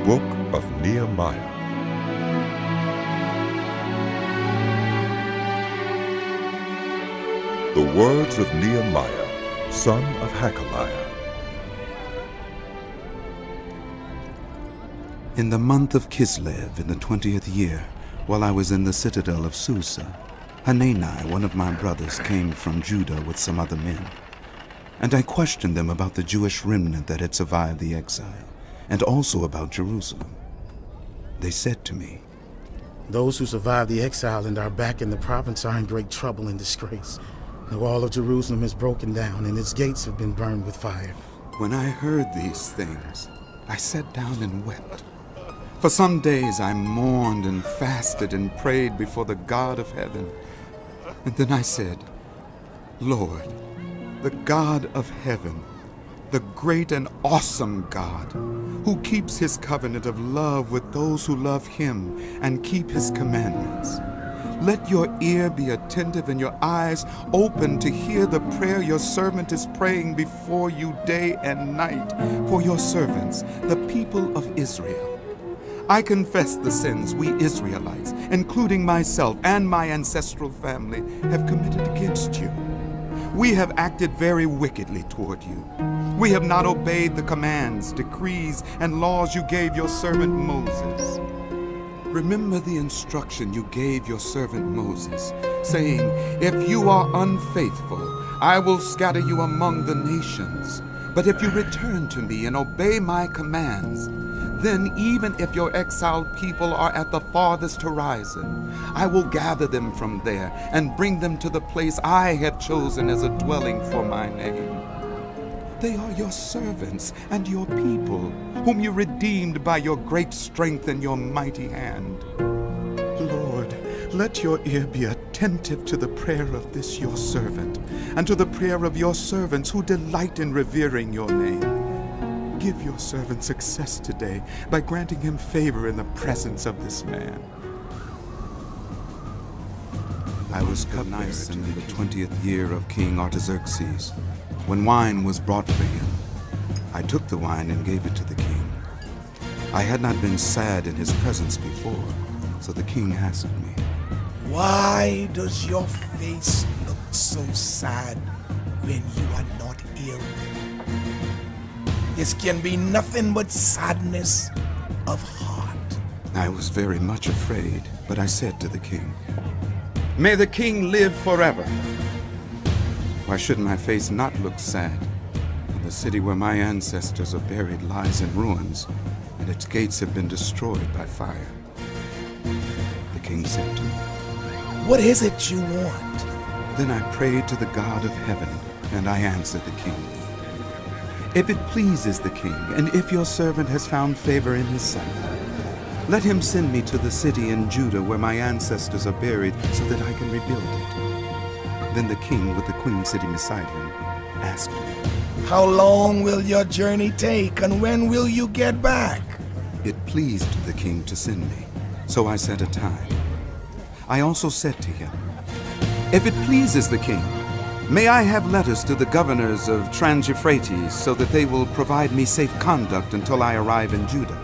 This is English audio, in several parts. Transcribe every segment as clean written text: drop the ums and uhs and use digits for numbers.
Book of Nehemiah. The words of Nehemiah, son of Hakaliah. In the month of Kislev, in the 20th year, while I was in the citadel of Susa, Hanani, one of my brothers, came from Judah with some other men. And I questioned them about the Jewish remnant that had survived the exile, and also about Jerusalem. They said to me, "Those who survived the exile and are back in the province are in great trouble and disgrace. The wall of Jerusalem is broken down, and its gates have been burned with fire." When I heard these things, I sat down and wept. For some days I mourned and fasted and prayed before the God of heaven. And then I said, "Lord, the God of heaven, the great and awesome God, who keeps his covenant of love with those who love him and keep his commandments, let your ear be attentive and your eyes open to hear the prayer your servant is praying before you day and night for your servants, the people of Israel. I confess the sins we Israelites, including myself and my ancestral family, have committed against you. We have acted very wickedly toward you. We have not obeyed the commands, decrees, and laws you gave your servant Moses. Remember the instruction you gave your servant Moses, saying, 'If you are unfaithful, I will scatter you among the nations. But if you return to me and obey my commands, then even if your exiled people are at the farthest horizon, I will gather them from there and bring them to the place I have chosen as a dwelling for my name. They are your servants and your people, whom you redeemed by your great strength and your mighty hand. Lord, let your ear be attentive to the prayer of this your servant, and to the prayer of your servants who delight in revering your name. Give your servant success today by granting him favor in the presence of this man." I was cupbearer in the 20th year of King Artaxerxes, when wine was brought for him. I took the wine and gave it to the king. I had not been sad in his presence before, so the king asked me, "Why does your face look so sad when you are not ill? This can be nothing but sadness of heart." I was very much afraid, but I said to the king, "May the king live forever. Why should my face not look sad when the city where my ancestors are buried lies in ruins and its gates have been destroyed by fire?" The king said to me, "What is it you want?" Then I prayed to the God of heaven, and I answered the king, "If it pleases the king, and if your servant has found favor in his sight, let him send me to the city in Judah where my ancestors are buried, so that I can rebuild it." Then the king, with the queen sitting beside him, asked me, "How long will your journey take, and when will you get back?" It pleased the king to send me, so I set a time. I also said to him, "If it pleases the king, may I have letters to the governors of Trans-Euphrates, so that they will provide me safe conduct until I arrive in Judah?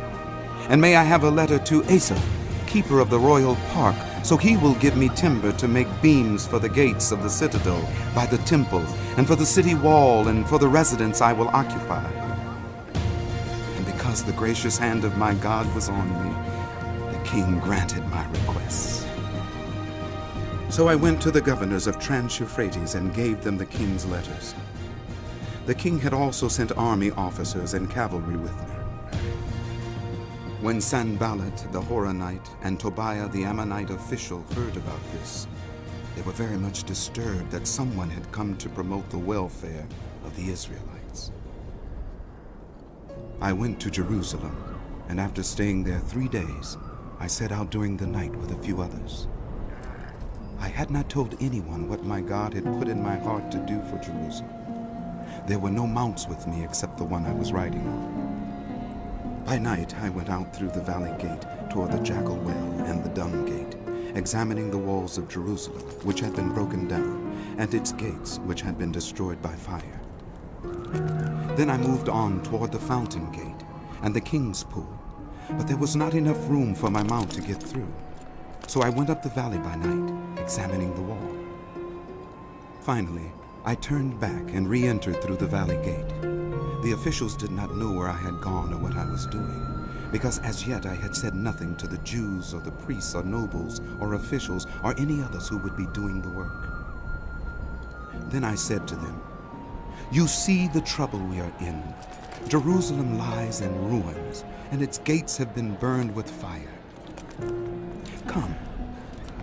And may I have a letter to Asaph, keeper of the royal park, so he will give me timber to make beams for the gates of the citadel, by the temple, and for the city wall, and for the residence I will occupy." And because the gracious hand of my God was on me, the king granted my requests. So I went to the governors of Trans-Euphrates and gave them the king's letters. The king had also sent army officers and cavalry with me. When Sanballat the Horonite and Tobiah the Ammonite official heard about this, they were very much disturbed that someone had come to promote the welfare of the Israelites. I went to Jerusalem, and after staying there 3 days, I set out during the night with a few others. I had not told anyone what my God had put in my heart to do for Jerusalem. There were no mounts with me except the one I was riding on. By night I went out through the valley gate toward the jackal well and the dung gate, examining the walls of Jerusalem, which had been broken down, and its gates, which had been destroyed by fire. Then I moved on toward the fountain gate and the king's pool, but there was not enough room for my mount to get through. So I went up the valley by night, examining the wall. Finally, I turned back and re-entered through the valley gate. The officials did not know where I had gone or what I was doing, because as yet I had said nothing to the Jews or the priests or nobles or officials or any others who would be doing the work. Then I said to them, "You see the trouble we are in. Jerusalem lies in ruins, and its gates have been burned with fire. Come,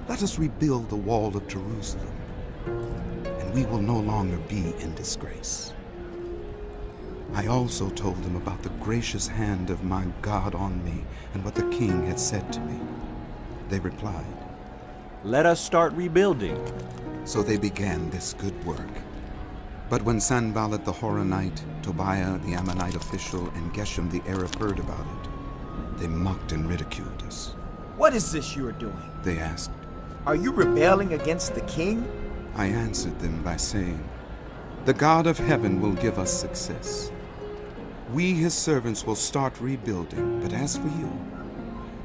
let us rebuild the wall of Jerusalem, and we will no longer be in disgrace." I also told them about the gracious hand of my God on me and what the king had said to me. They replied, "Let us start rebuilding." So they began this good work. But when Sanballat the Horonite, Tobiah the Ammonite official, and Geshem the Arab heard about it, they mocked and ridiculed us. What is this you are doing? They asked. Are you rebelling against the king? I answered them by saying, "The God of heaven will give us success. We, his servants, will start rebuilding, but as for you,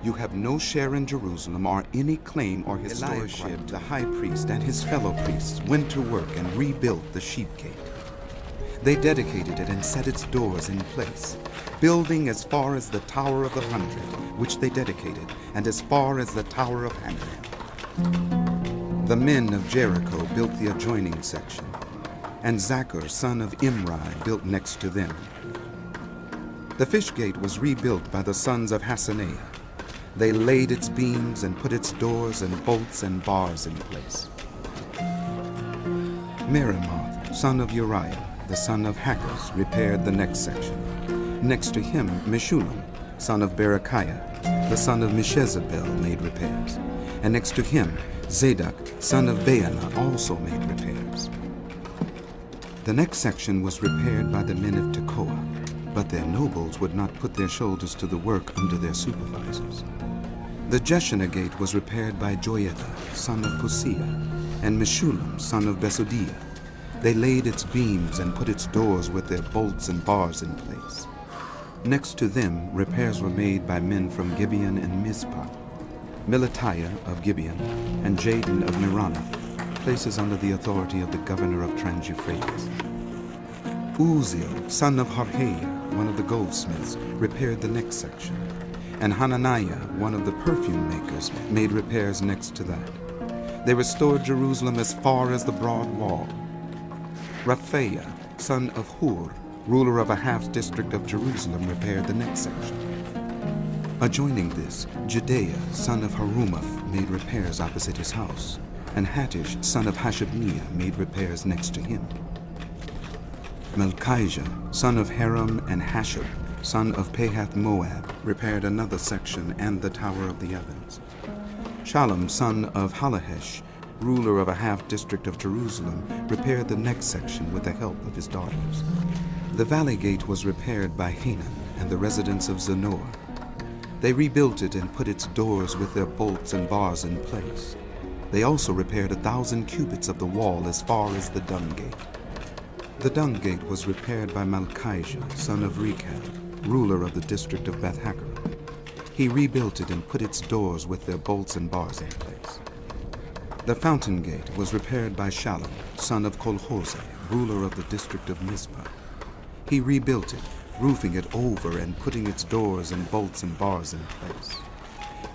you have no share in Jerusalem or any claim or historic right." Eliashib, the high priest, and his fellow priests went to work and rebuilt the sheep gate. They dedicated it and set its doors in place, building as far as the Tower of the Hundred, which they dedicated, and as far as the Tower of Hananel. The men of Jericho built the adjoining section, and Zachar, son of Imri, built next to them. The fish gate was rebuilt by the sons of Hassenaah. They laid its beams and put its doors and bolts and bars in place. Meremoth, son of Uriah, the son of Hakkoz, repaired the next section. Next to him, Meshullam, son of Berechiah, the son of Meshezabel, made repairs. And next to him, Zadok, son of Baana, also made repairs. The next section was repaired by the men of Tekoa, but their nobles would not put their shoulders to the work under their supervisors. The Jeshanah gate was repaired by Joiada, son of Pusea, and Meshullam, son of Besodiah. They laid its beams and put its doors with their bolts and bars in place. Next to them, repairs were made by men from Gibeon and Mizpah, Melatiah of Gibeon, and Jadon of Meronoth, places under the authority of the governor of Trans-Euphrates. Uzziel, son of Harhaiah, one of the goldsmiths, repaired the next section, and Hananiah, one of the perfume makers, made repairs next to that. They restored Jerusalem as far as the broad wall. Raphaiah, son of Hur, ruler of a half-district of Jerusalem, repaired the next section. Adjoining this, Judea, son of Harumaph, made repairs opposite his house, and Hattish, son of Hashabniah, made repairs next to him. Melchijah, son of Haram, and Hashab, son of Pahath Moab, repaired another section and the Tower of the Ovens. Shallum, son of Halahesh, ruler of a half-district of Jerusalem, repaired the next section with the help of his daughters. The valley gate was repaired by Hanan and the residents of Zanoah. They rebuilt it and put its doors with their bolts and bars in place. They also repaired 1,000 cubits of the wall as far as the dung gate. The dung gate was repaired by Malchijah, son of Rechab, ruler of the district of Beth-Hakerem. He rebuilt it and put its doors with their bolts and bars in place. The fountain gate was repaired by Shallum, son of Kolhoseh, ruler of the district of Mizpah. He rebuilt it, roofing it over and putting its doors and bolts and bars in place.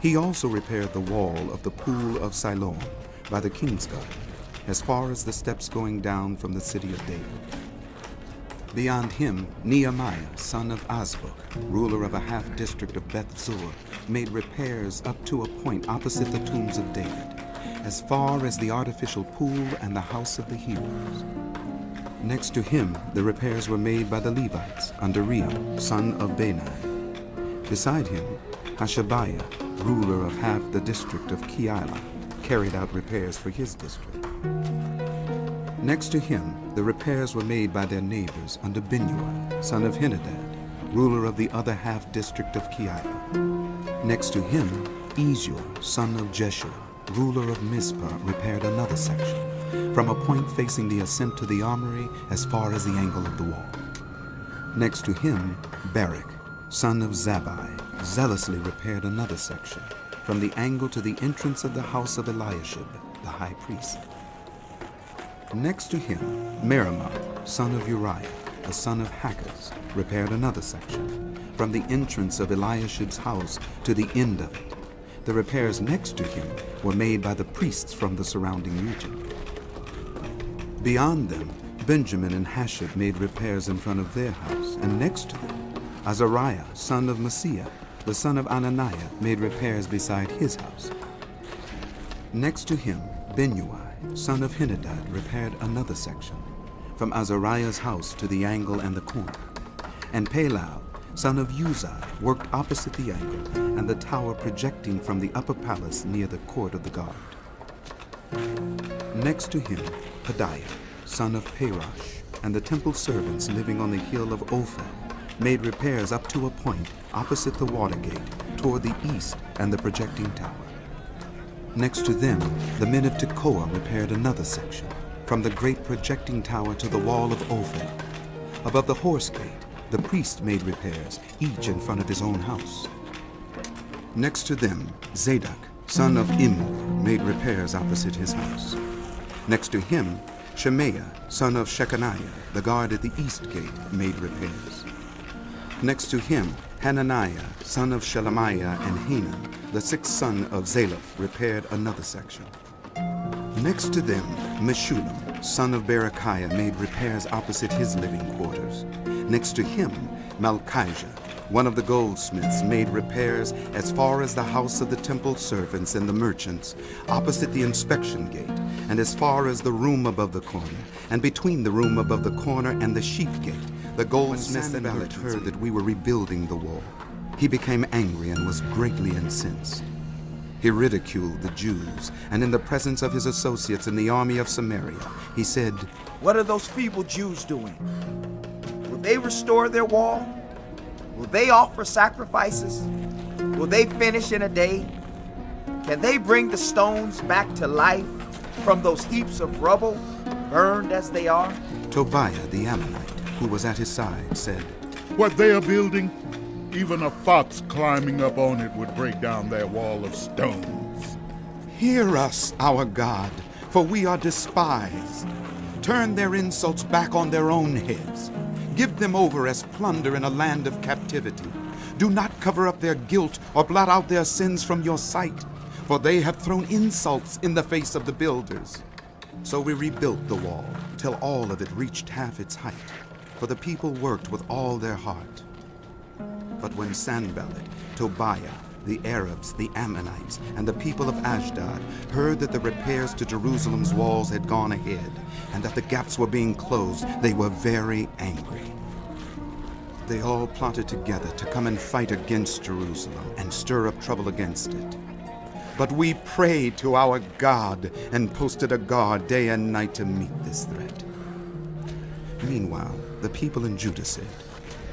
He also repaired the wall of the pool of Siloam by the king's garden, as far as the steps going down from the city of David. Beyond him, Nehemiah, son of Azbuk, ruler of a half-district of Beth-zur, made repairs up to a point opposite the tombs of David, as far as the artificial pool and the house of the heroes. Next to him, the repairs were made by the Levites under Rehum, son of Bani. Beside him, Hashabiah, ruler of half the district of Keilah, carried out repairs for his district. Next to him, the repairs were made by their neighbors under Binnui, son of Henadad, ruler of the other half-district of Keilah. Next to him, Ezur, son of Jeshua, ruler of Mizpah, repaired another section, from a point facing the ascent to the armory as far as the angle of the wall. Next to him, Barak, son of Zabbai, zealously repaired another section, from the angle to the entrance of the house of Eliashib, the high priest. Next to him, Meremoth, son of Uriah, the son of Hakaz, repaired another section, from the entrance of Eliashib's house to the end of it. The repairs next to him were made by the priests from the surrounding region. Beyond them, Benjamin and Hashab made repairs in front of their house, and next to them, Azariah, son of Maaseiah, the son of Ananiah, made repairs beside his house. Next to him, Benui, son of Henadad, repaired another section, from Azariah's house to the angle and the corner. And Palal, son of Uzai, worked opposite the angle and the tower projecting from the upper palace near the court of the guard. Next to him, Pedaiah, son of Parosh, and the temple servants living on the hill of Ophel, made repairs up to a point opposite the water gate toward the east and the projecting tower. Next to them, the men of Tekoa repaired another section, from the great projecting tower to the wall of Ophel. Above the horse gate, the priest made repairs, each in front of his own house. Next to them, Zadok, son of Immer, made repairs opposite his house. Next to him, Shemaiah, son of Shechaniah, the guard at the east gate, made repairs. Next to him, Hananiah, son of Shelemiah, and Hanan, the sixth son of Zalaph, repaired another section. Next to them, Meshullam, son of Berechiah, made repairs opposite his living quarters. Next to him, Malchijah, one of the goldsmiths, made repairs as far as the house of the temple servants and the merchants, opposite the inspection gate, and as far as the room above the corner, and between the room above the corner and the sheep gate. The goldsmith Sanballat heard that we were rebuilding the wall. He became angry and was greatly incensed. He ridiculed the Jews, and in the presence of his associates in the army of Samaria, he said, What are those feeble Jews doing? Will they restore their wall? Will they offer sacrifices? Will they finish in a day? Can they bring the stones back to life from those heaps of rubble, burned as they are? Tobiah the Ammonite, who was at his side, said, What they are building, even a fox climbing up on it would break down their wall of stones. Hear us, our God, for we are despised. Turn their insults back on their own heads. Give them over as plunder in a land of captivity. Do not cover up their guilt or blot out their sins from your sight, for they have thrown insults in the face of the builders. So we rebuilt the wall till all of it reached half its height, for the people worked with all their heart. But when Sanballat, Tobiah, the Arabs, the Ammonites, and the people of Ashdod heard that the repairs to Jerusalem's walls had gone ahead, and that the gaps were being closed, they were very angry. They all plotted together to come and fight against Jerusalem and stir up trouble against it. But we prayed to our God and posted a guard day and night to meet this threat. Meanwhile, the people in Judah said,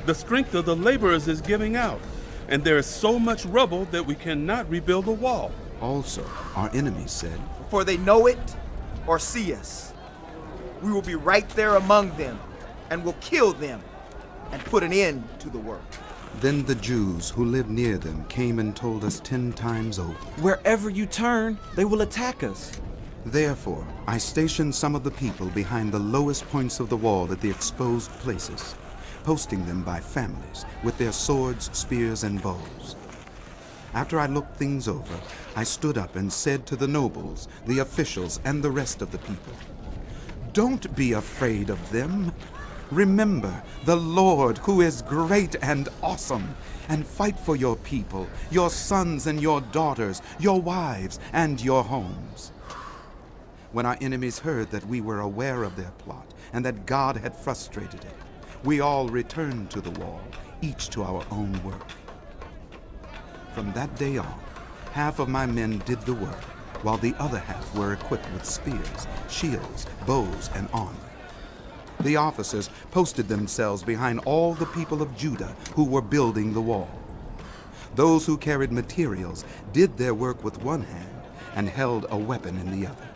The strength of the laborers is giving out, and there is so much rubble that we cannot rebuild the wall. Also, our enemies said, Before they know it or see us, we will be right there among them and will kill them and put an end to the work. Then the Jews who lived near them came and told us 10 times over, Wherever you turn, they will attack us. Therefore, I stationed some of the people behind the lowest points of the wall at the exposed places, posting them by families with their swords, spears, and bows. After I looked things over, I stood up and said to the nobles, the officials, and the rest of the people, Don't be afraid of them. Remember the Lord, who is great and awesome, and fight for your people, your sons and your daughters, your wives and your homes. When our enemies heard that we were aware of their plot and that God had frustrated it, we all returned to the wall, each to our own work. From that day on, half of my men did the work, while the other half were equipped with spears, shields, bows, and armor. The officers posted themselves behind all the people of Judah who were building the wall. Those who carried materials did their work with one hand and held a weapon in the other,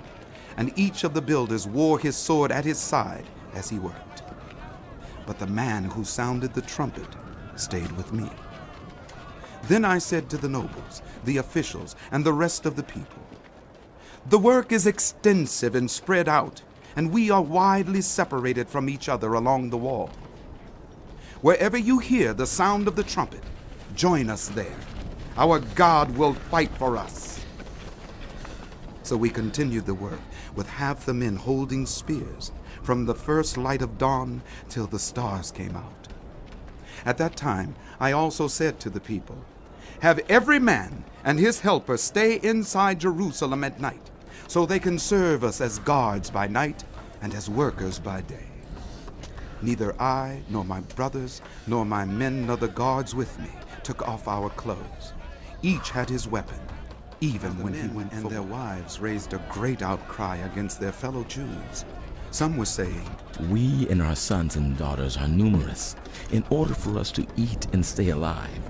and each of the builders wore his sword at his side as he worked. But the man who sounded the trumpet stayed with me. Then I said to the nobles, the officials, and the rest of the people, "The work is extensive and spread out, and we are widely separated from each other along the wall. Wherever you hear the sound of the trumpet, join us there. Our God will fight for us." So we continued the work, with half the men holding spears, from the first light of dawn till the stars came out. At that time I also said to the people, "Have every man and his helper stay inside Jerusalem at night, so they can serve us as guards by night and as workers by day." Neither I, nor my brothers, nor my men, nor the guards with me took off our clothes. Each had his weapon, even when he went forward. And their wives raised a great outcry against their fellow Jews. Some were saying, "We and our sons and daughters are numerous. In order for us to eat and stay alive,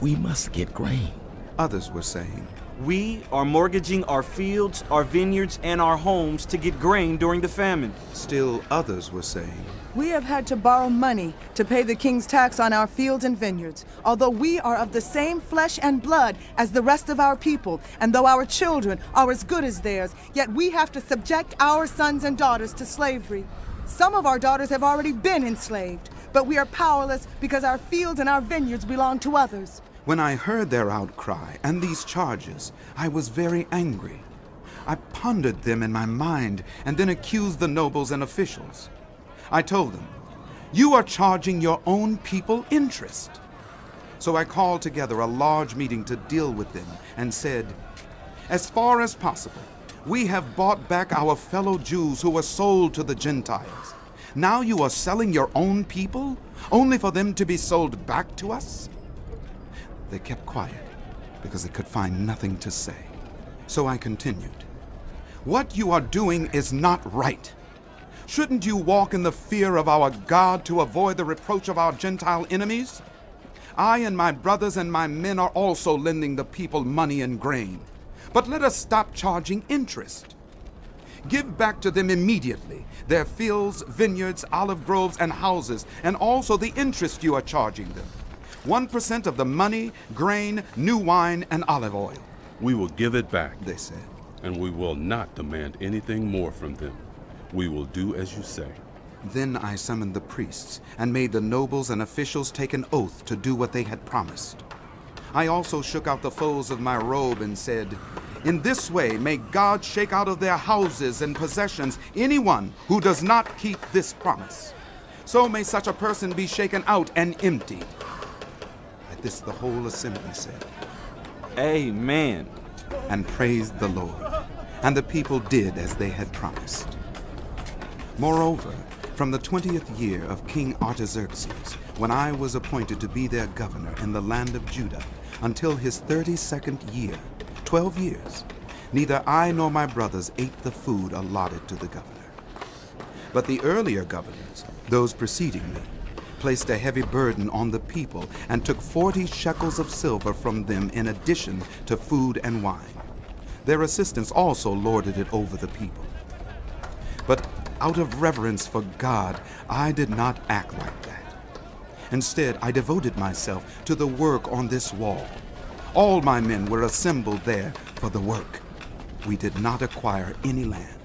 we must get grain." Others were saying, We are mortgaging our fields, our vineyards, and our homes to get grain during the famine. Still others were saying, We have had to borrow money to pay the king's tax on our fields and vineyards, although we are of the same flesh and blood as the rest of our people, and though our children are as good as theirs, yet we have to subject our sons and daughters to slavery. Some of our daughters have already been enslaved, but we are powerless because our fields and our vineyards belong to others. When I heard their outcry and these charges, I was very angry. I pondered them in my mind and then accused the nobles and officials. I told them, "You are charging your own people interest." So I called together a large meeting to deal with them and said, "As far as possible, we have bought back our fellow Jews who were sold to the Gentiles. Now you are selling your own people, only for them to be sold back to us?" They kept quiet because they could find nothing to say. So I continued, "What you are doing is not right. Shouldn't you walk in the fear of our God to avoid the reproach of our Gentile enemies? I and my brothers and my men are also lending the people money and grain. But let us stop charging interest. Give back to them immediately their fields, vineyards, olive groves, and houses, and also the interest you are charging them. 1% of the money, grain, new wine, and olive oil." We will give it back, They said. and we will not demand anything more from them. We will do as you say. Then I summoned the priests and made the nobles and officials take an oath to do what they had promised. I also shook out the folds of my robe and said, "In this way may God shake out of their houses and possessions anyone who does not keep this promise. So may such a person be shaken out and emptied." At this the whole assembly said, Amen. and praised the Lord. And the people did as they had promised. Moreover, from the 20th year of King Artaxerxes, when I was appointed to be their governor in the land of Judah, until his 32nd year, 12 years, neither I nor my brothers ate the food allotted to the governor. But the earlier governors, those preceding me, placed a heavy burden on the people and took 40 shekels of silver from them in addition to food and wine. Their assistants also lorded it over the people. But out of reverence for God, I did not act like that. Instead, I devoted myself to the work on this wall. All my men were assembled there for the work. We did not acquire any land.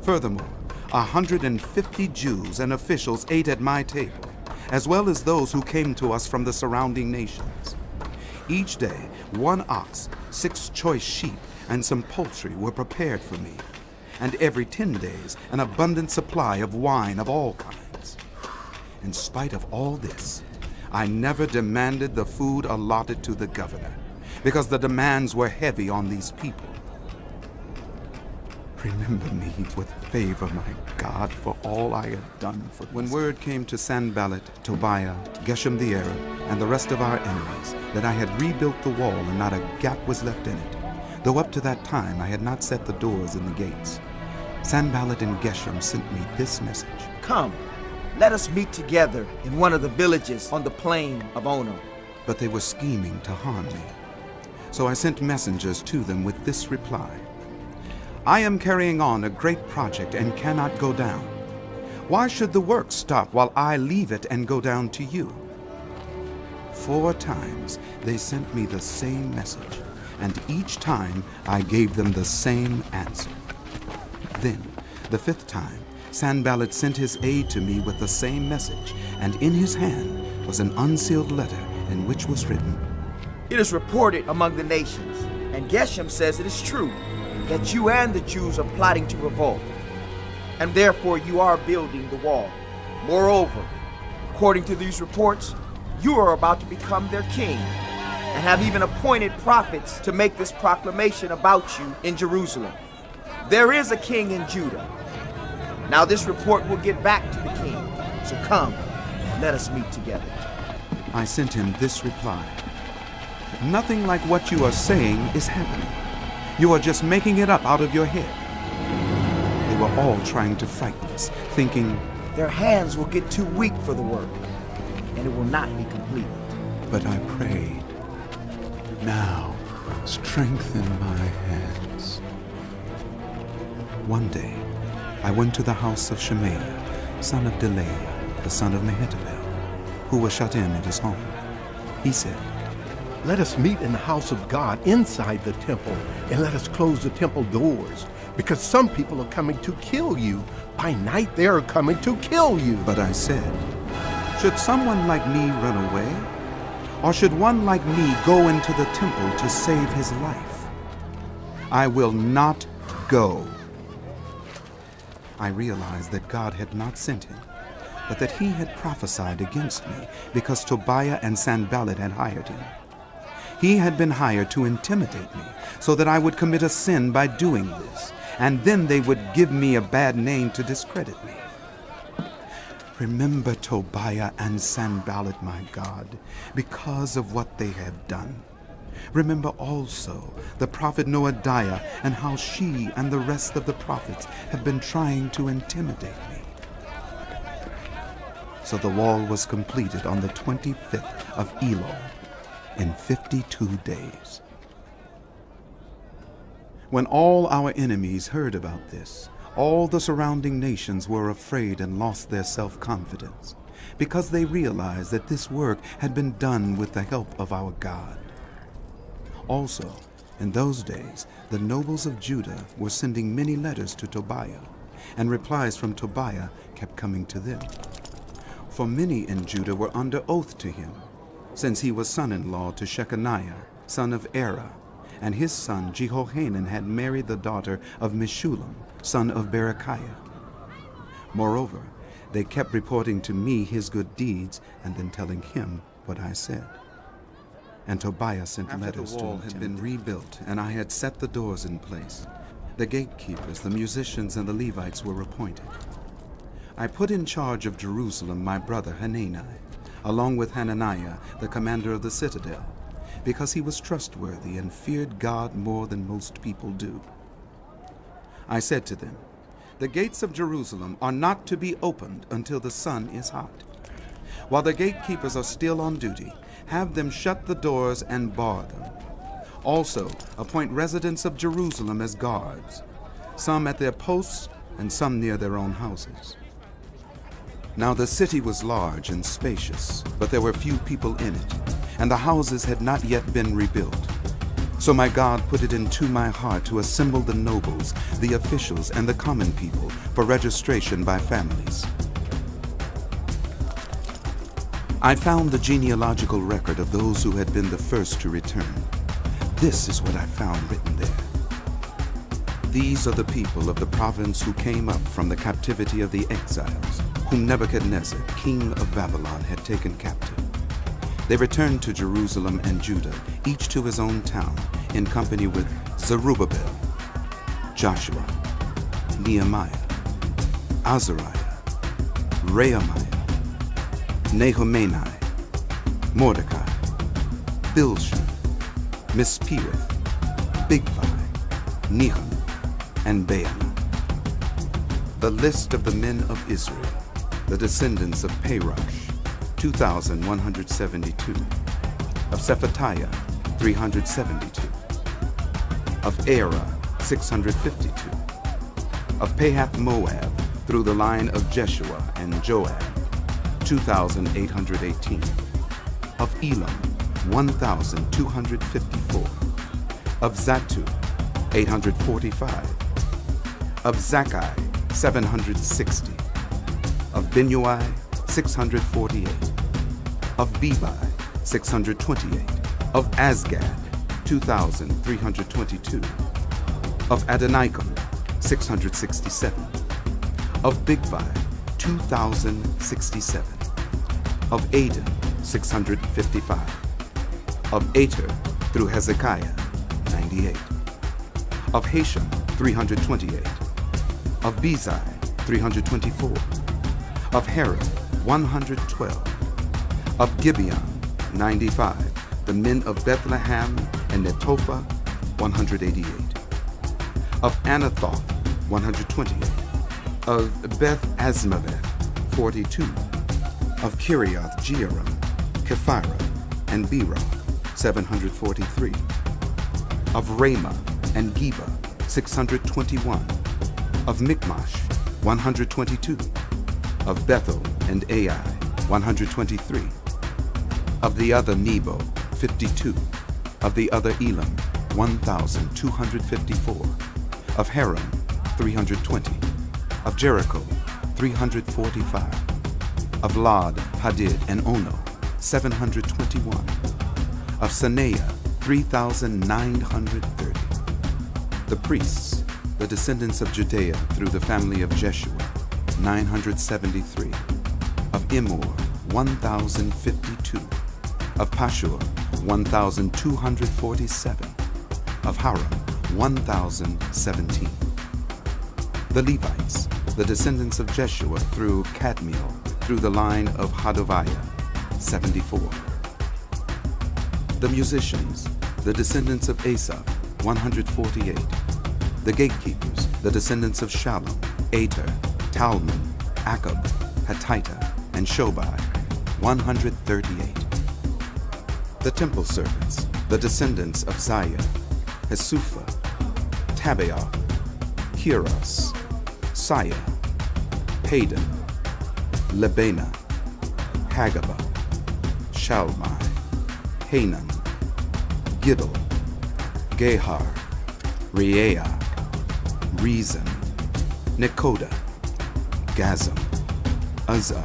Furthermore, 150 Jews and officials ate at my table, as well as those who came to us from the surrounding nations. Each day, 1 ox, 6 choice sheep, and some poultry were prepared for me, and every 10 days an abundant supply of wine of all kinds. In spite of all this, I never demanded the food allotted to the governor, because the demands were heavy on these people. Remember me with favor, my God, for all I have done for When word came to Sanballat, Tobiah, Geshem the Arab, and the rest of our enemies that I had rebuilt the wall and not a gap was left in it, though up to that time I had not set the doors and the gates, Sanballat and Geshem sent me this message. Come, let us meet together in one of the villages on the plain of Ono. But they were scheming to harm me. So I sent messengers to them with this reply: I am carrying on a great project and cannot go down. Why should the work stop while I leave it and go down to you? 4 times they sent me the same message, and each time I gave them the same answer. Then, the 5th time, Sanballat sent his aide to me with the same message, and in his hand was an unsealed letter in which was written, It is reported among the nations, and Geshem says it is true, that you and the Jews are plotting to revolt, and therefore you are building the wall. Moreover, according to these reports, you are about to become their king, and have even appointed prophets to make this proclamation about you in Jerusalem. There is a king in Judah. Now this report will get back to the king, so come, let us meet together. I sent him this reply. Nothing like what you are saying is happening. You are just making it up out of your head. They were all trying to frighten us, thinking, their hands will get too weak for the work, and it will not be completed. But I prayed, now strengthen my hands. One day, I went to the house of Shemaiah, son of Delaiah, the son of Mehetabel, who was shut in at his home. He said, Let us meet in the house of God inside the temple, and let us close the temple doors, because some people are coming to kill you. By night they are coming to kill you. But I said, should someone like me run away? Or should one like me go into the temple to save his life? I will not go. I realized that God had not sent him, but that he had prophesied against me because Tobiah and Sanballat had hired him. He had been hired to intimidate me so that I would commit a sin by doing this, and then they would give me a bad name to discredit me. Remember Tobiah and Sanballat, my God, because of what they have done. Remember also the prophet Noadiah and how she and the rest of the prophets have been trying to intimidate me. So the wall was completed on the 25th of Elul in 52 days. When all our enemies heard about this, all the surrounding nations were afraid and lost their self-confidence, because they realized that this work had been done with the help of our God. Also, in those days, the nobles of Judah were sending many letters to Tobiah, and replies from Tobiah kept coming to them. For many in Judah were under oath to him, since he was son-in-law to Shechaniah, son of Erah, and his son Jehohanan had married the daughter of Meshullam, son of Berechiah. Moreover, they kept reporting to me his good deeds, and then telling him what I said. And Tobiah sent letters to him. After the wall had been rebuilt, and I had set the doors in place, the gatekeepers, the musicians, and the Levites were appointed. I put in charge of Jerusalem my brother Hanani, along with Hananiah, the commander of the citadel, because he was trustworthy and feared God more than most people do. I said to them, the gates of Jerusalem are not to be opened until the sun is hot. While the gatekeepers are still on duty, have them shut the doors and bar them. Also, appoint residents of Jerusalem as guards, some at their posts and some near their own houses. Now the city was large and spacious, but there were few people in it, and the houses had not yet been rebuilt. So my God put it into my heart to assemble the nobles, the officials, and the common people for registration by families. I found the genealogical record of those who had been the first to return. This is what I found written there. These are the people of the province who came up from the captivity of the exiles, whom Nebuchadnezzar, king of Babylon, had taken captive. They returned to Jerusalem and Judah, each to his own town, in company with Zerubbabel, Joshua, Nehemiah, Azariah, Rehemiah, Nehemiah, Mordecai, Bilshan, Mispirith, Bigvai, Nehum, and Baana. The list of the men of Israel, the descendants of Parosh, 2,172. Of Shephatiah, 372. Of Erah, 652. Of Pahath Moab, through the line of Jeshua and Joab, 2,818. Of Elam, 1,254. Of Zattu, 845. Of Zakkai, 760. Of Binnui, 648. Of Bebai, 628. Of Azgad, 2,322. Of Adonikam, 667. Of Bigvai, 2,067. Of Aden, 655. Of Ater through Hezekiah, 98. Of Hashem, 328. Of Bezai, 324. Of Hera, 112. Of Gibeon, 95. The men of Bethlehem and Netophah, 188. Of Anathoth, 128. Of Beth Azmaveth, 42. Of Kiriath Jearim, Kephirah, and Beeroth, 743. Of Ramah and Geba, 621. Of Michmash, 122. Of Bethel and Ai, 123. Of the other Nebo, 52. Of the other Elam, 1,254. Of Haram, 320. Of Jericho, 345. Of Lod, Hadid, and Ono, 721. Of Sanea, 3,930. The priests, the descendants of Judea through the family of Jeshua, 973. Of Immer, 1,052. Of Pashur, 1,247. Of Haram, 1,017. The Levites, the descendants of Jeshua through Kadmiel, through the line of Hodaviah, 74. The musicians, the descendants of Asaph, 148. The gatekeepers, the descendants of Shallum, Ater, Talmon, Akab, Hatita, and Shobai, 138. The temple servants, the descendants of Zayah, Hesupha, Tabaoth, Kiros, Saya, Padan, Lebana, Hagabah, Shalmai, Hanan, Giddel, Gehar, Reaiah, Rezin, Nekoda, Gazam, Uzzah,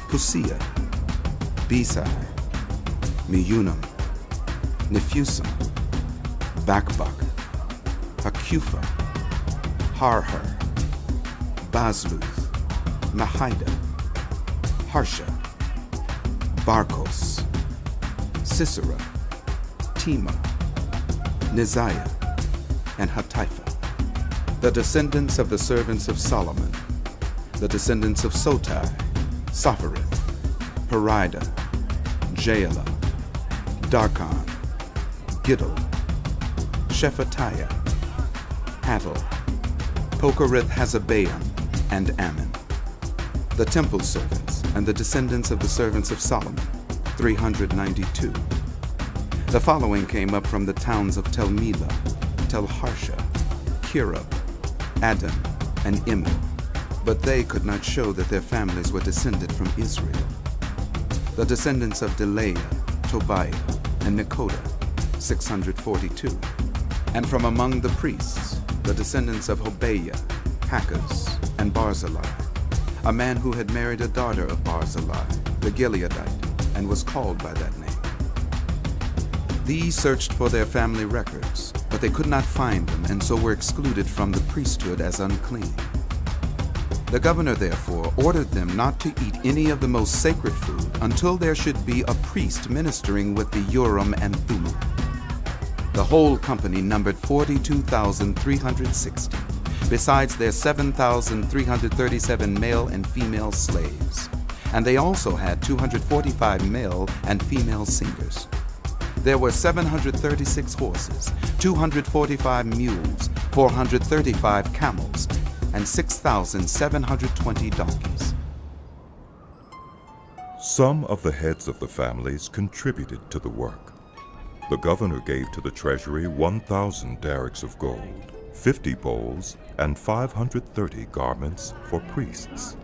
Pusia, Besai, Meunim, Nephusim, Bakbak, Hakupha, Harhar, Bazluth, Mahida, Harsha, Barkos, Sisera, Tema, Neziah, and Hatipha. The descendants of the servants of Solomon, the descendants of Sotai, Sophereth, Perida, Jaela, Darkon, Giddel, Shephatiah, Hattel, Pokereth-Hazabaim, and Ammon. The temple servants and the descendants of the servants of Solomon, 392. The following came up from the towns of Tel Melah, Tel Harsha, Kirub, Adam, and Immer, but they could not show that their families were descended from Israel. The descendants of Delaiah, Tobiah, and Nekoda, 642. And from among the priests, the descendants of Hobaiah, Hakaz, and Barzillai, a man who had married a daughter of Barzillai, the Gileadite, and was called by that name. These searched for their family records, but they could not find them, and so were excluded from the priesthood as unclean. The governor, therefore, ordered them not to eat any of the most sacred food until there should be a priest ministering with the Urim and Thummim. The whole company numbered 42,360, besides their 7,337 male and female slaves. And they also had 245 male and female singers. There were 736 horses, 245 mules, 435 camels, and 6,720 donkeys. Some of the heads of the families contributed to the work. The governor gave to the treasury 1,000 derricks of gold, 50 bowls, and 530 garments for priests.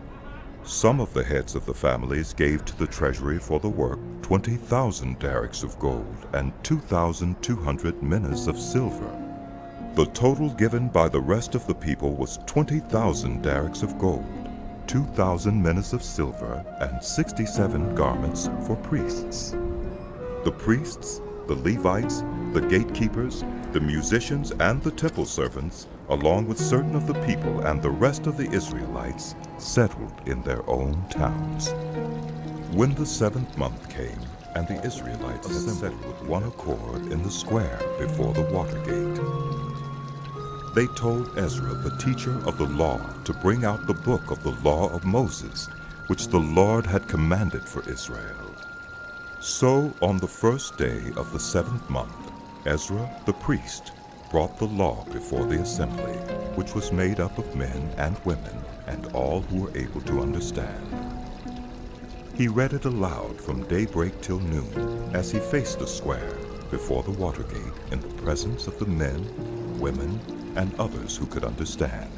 Some of the heads of the families gave to the treasury for the work 20,000 derricks of gold and 2,200 minas of silver. The total given by the rest of the people was 20,000 derricks of gold, 2,000 minas of silver, and 67 garments for priests. The priests, the Levites, the gatekeepers, the musicians, and the temple servants, along with certain of the people and the rest of the Israelites, settled in their own towns. When the 7th month came, and the Israelites assembled with one accord in the square before the water gate, they told Ezra, the teacher of the law, to bring out the book of the law of Moses, which the Lord had commanded for Israel. So on the first day of the 7th month, Ezra the priest brought the law before the assembly, which was made up of men and women and all who were able to understand. He read it aloud from daybreak till noon as he faced the square before the water gate in the presence of the men, women, and others who could understand.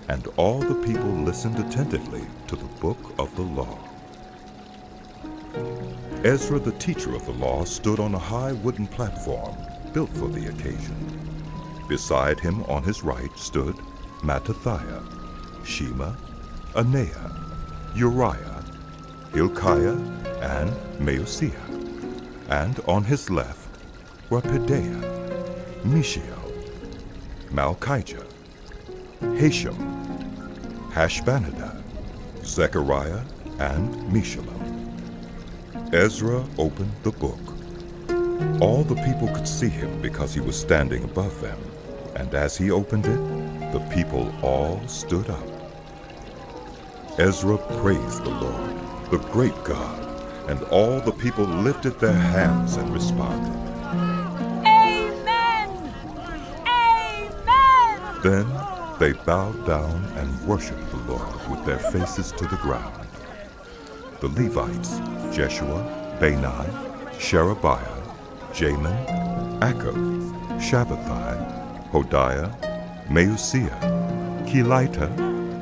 And all the people listened attentively to the book of the law. Ezra, the teacher of the law, stood on a high wooden platform built for the occasion. Beside him on his right stood Mattithiah, Shema, Anaiah, Uriah, Hilkiah, and Maaseiah. And on his left were Pedaiah, Mishael, Malchijah, Hashem, Hashbanidah, Zechariah, and Meshullam. Ezra opened the book. All the people could see him because he was standing above them, and as he opened it, the people all stood up. Ezra praised the Lord, the great God, and all the people lifted their hands and responded, Amen! Amen! Then they bowed down and worshiped the Lord with their faces to the ground. The Levites, Jeshua, Bani, Sherebiah, Jamin, Akkub, Shabbathai, Hodiah, Maaseiah, Kelita,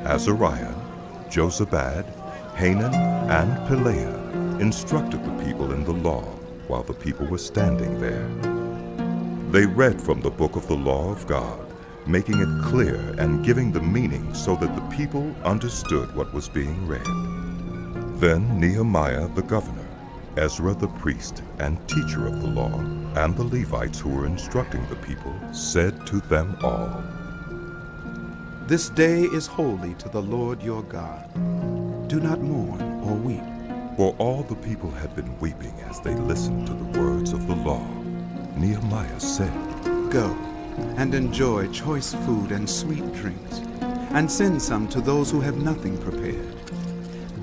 Azariah, Jozabad, Hanan, and Pelaiah instructed the people in the law while the people were standing there. They read from the book of the law of God, making it clear and giving the meaning so that the people understood what was being read. Then Nehemiah the governor, Ezra the priest and teacher of the law, and the Levites who were instructing the people, said to them all, This day is holy to the Lord your God. Do not mourn or weep. For all the people had been weeping as they listened to the words of the law. Nehemiah said, Go and enjoy choice food and sweet drinks, and send some to those who have nothing prepared.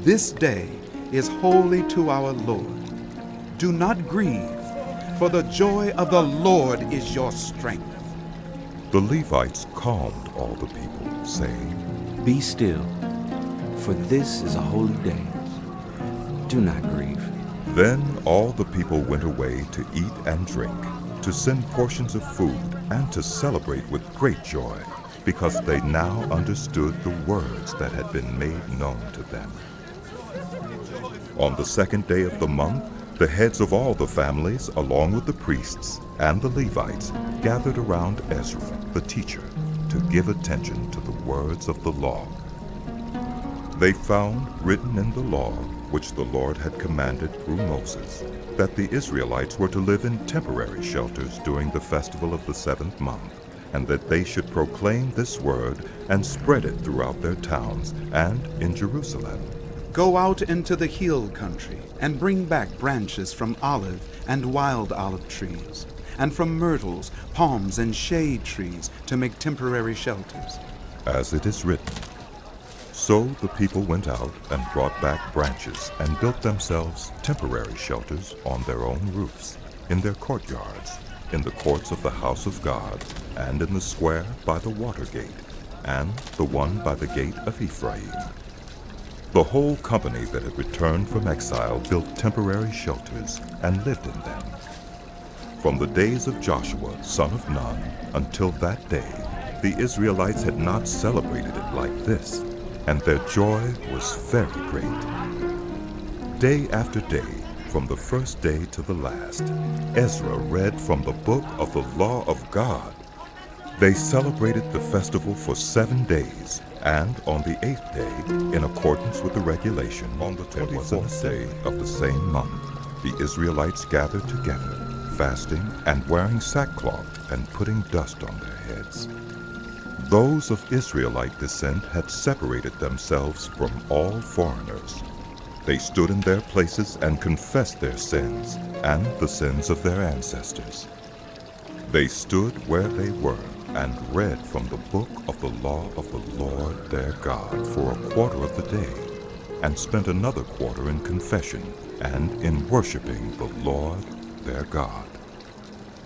This day is holy to our Lord. Do not grieve, for the joy of the Lord is your strength. The Levites calmed all the people, saying, Be still, for this is a holy day. Do not grieve. Then all the people went away to eat and drink, to send portions of food, and to celebrate with great joy, because they now understood the words that had been made known to them. On the 2nd day of the month, the heads of all the families, along with the priests and the Levites, gathered around Ezra, the teacher, to give attention to the words of the law. They found written in the law, which the Lord had commanded through Moses, that the Israelites were to live in temporary shelters during the festival of the 7th month, and that they should proclaim this word and spread it throughout their towns and in Jerusalem. Go out into the hill country and bring back branches from olive and wild olive trees, and from myrtles, palms, and shade trees to make temporary shelters. As it is written, So the people went out and brought back branches and built themselves temporary shelters on their own roofs, in their courtyards, in the courts of the house of God, and in the square by the water gate, and the one by the gate of Ephraim. The whole company that had returned from exile built temporary shelters and lived in them. From the days of Joshua, son of Nun, until that day, the Israelites had not celebrated it like this. and their joy was very great. Day after day, from the first day to the last, Ezra read from the book of the law of God. They celebrated the festival for 7 days, and on the 8th day, in accordance with the regulation, on the 24th day of the same month, the Israelites gathered together, fasting and wearing sackcloth and putting dust on their heads. Those of Israelite descent had separated themselves from all foreigners. They stood in their places and confessed their sins and the sins of their ancestors. They stood where they were and read from the book of the law of the Lord their God for a quarter of the day, and spent another quarter in confession and in worshiping the Lord their God.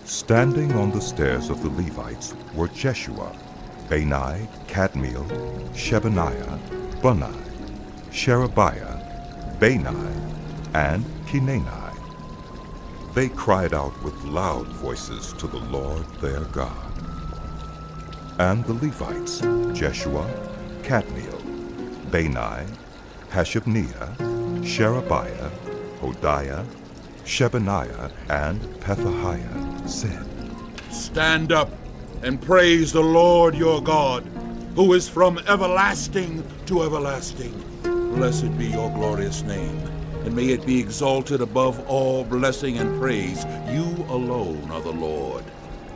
Standing on the stairs of the Levites were Jeshua, Bani, Kadmiel, Shebaniah, Bunni, Sherebiah, Bani, and Kenani. They cried out with loud voices to the Lord their God. And the Levites, Jeshua, Kadmiel, Bani, Hashabniah, Sherebiah, Hodiah, Shebaniah, and Pethahiah, said, Stand up and praise the Lord your God, who is from everlasting to everlasting. Blessed be your glorious name, and may it be exalted above all blessing and praise. You alone are the Lord.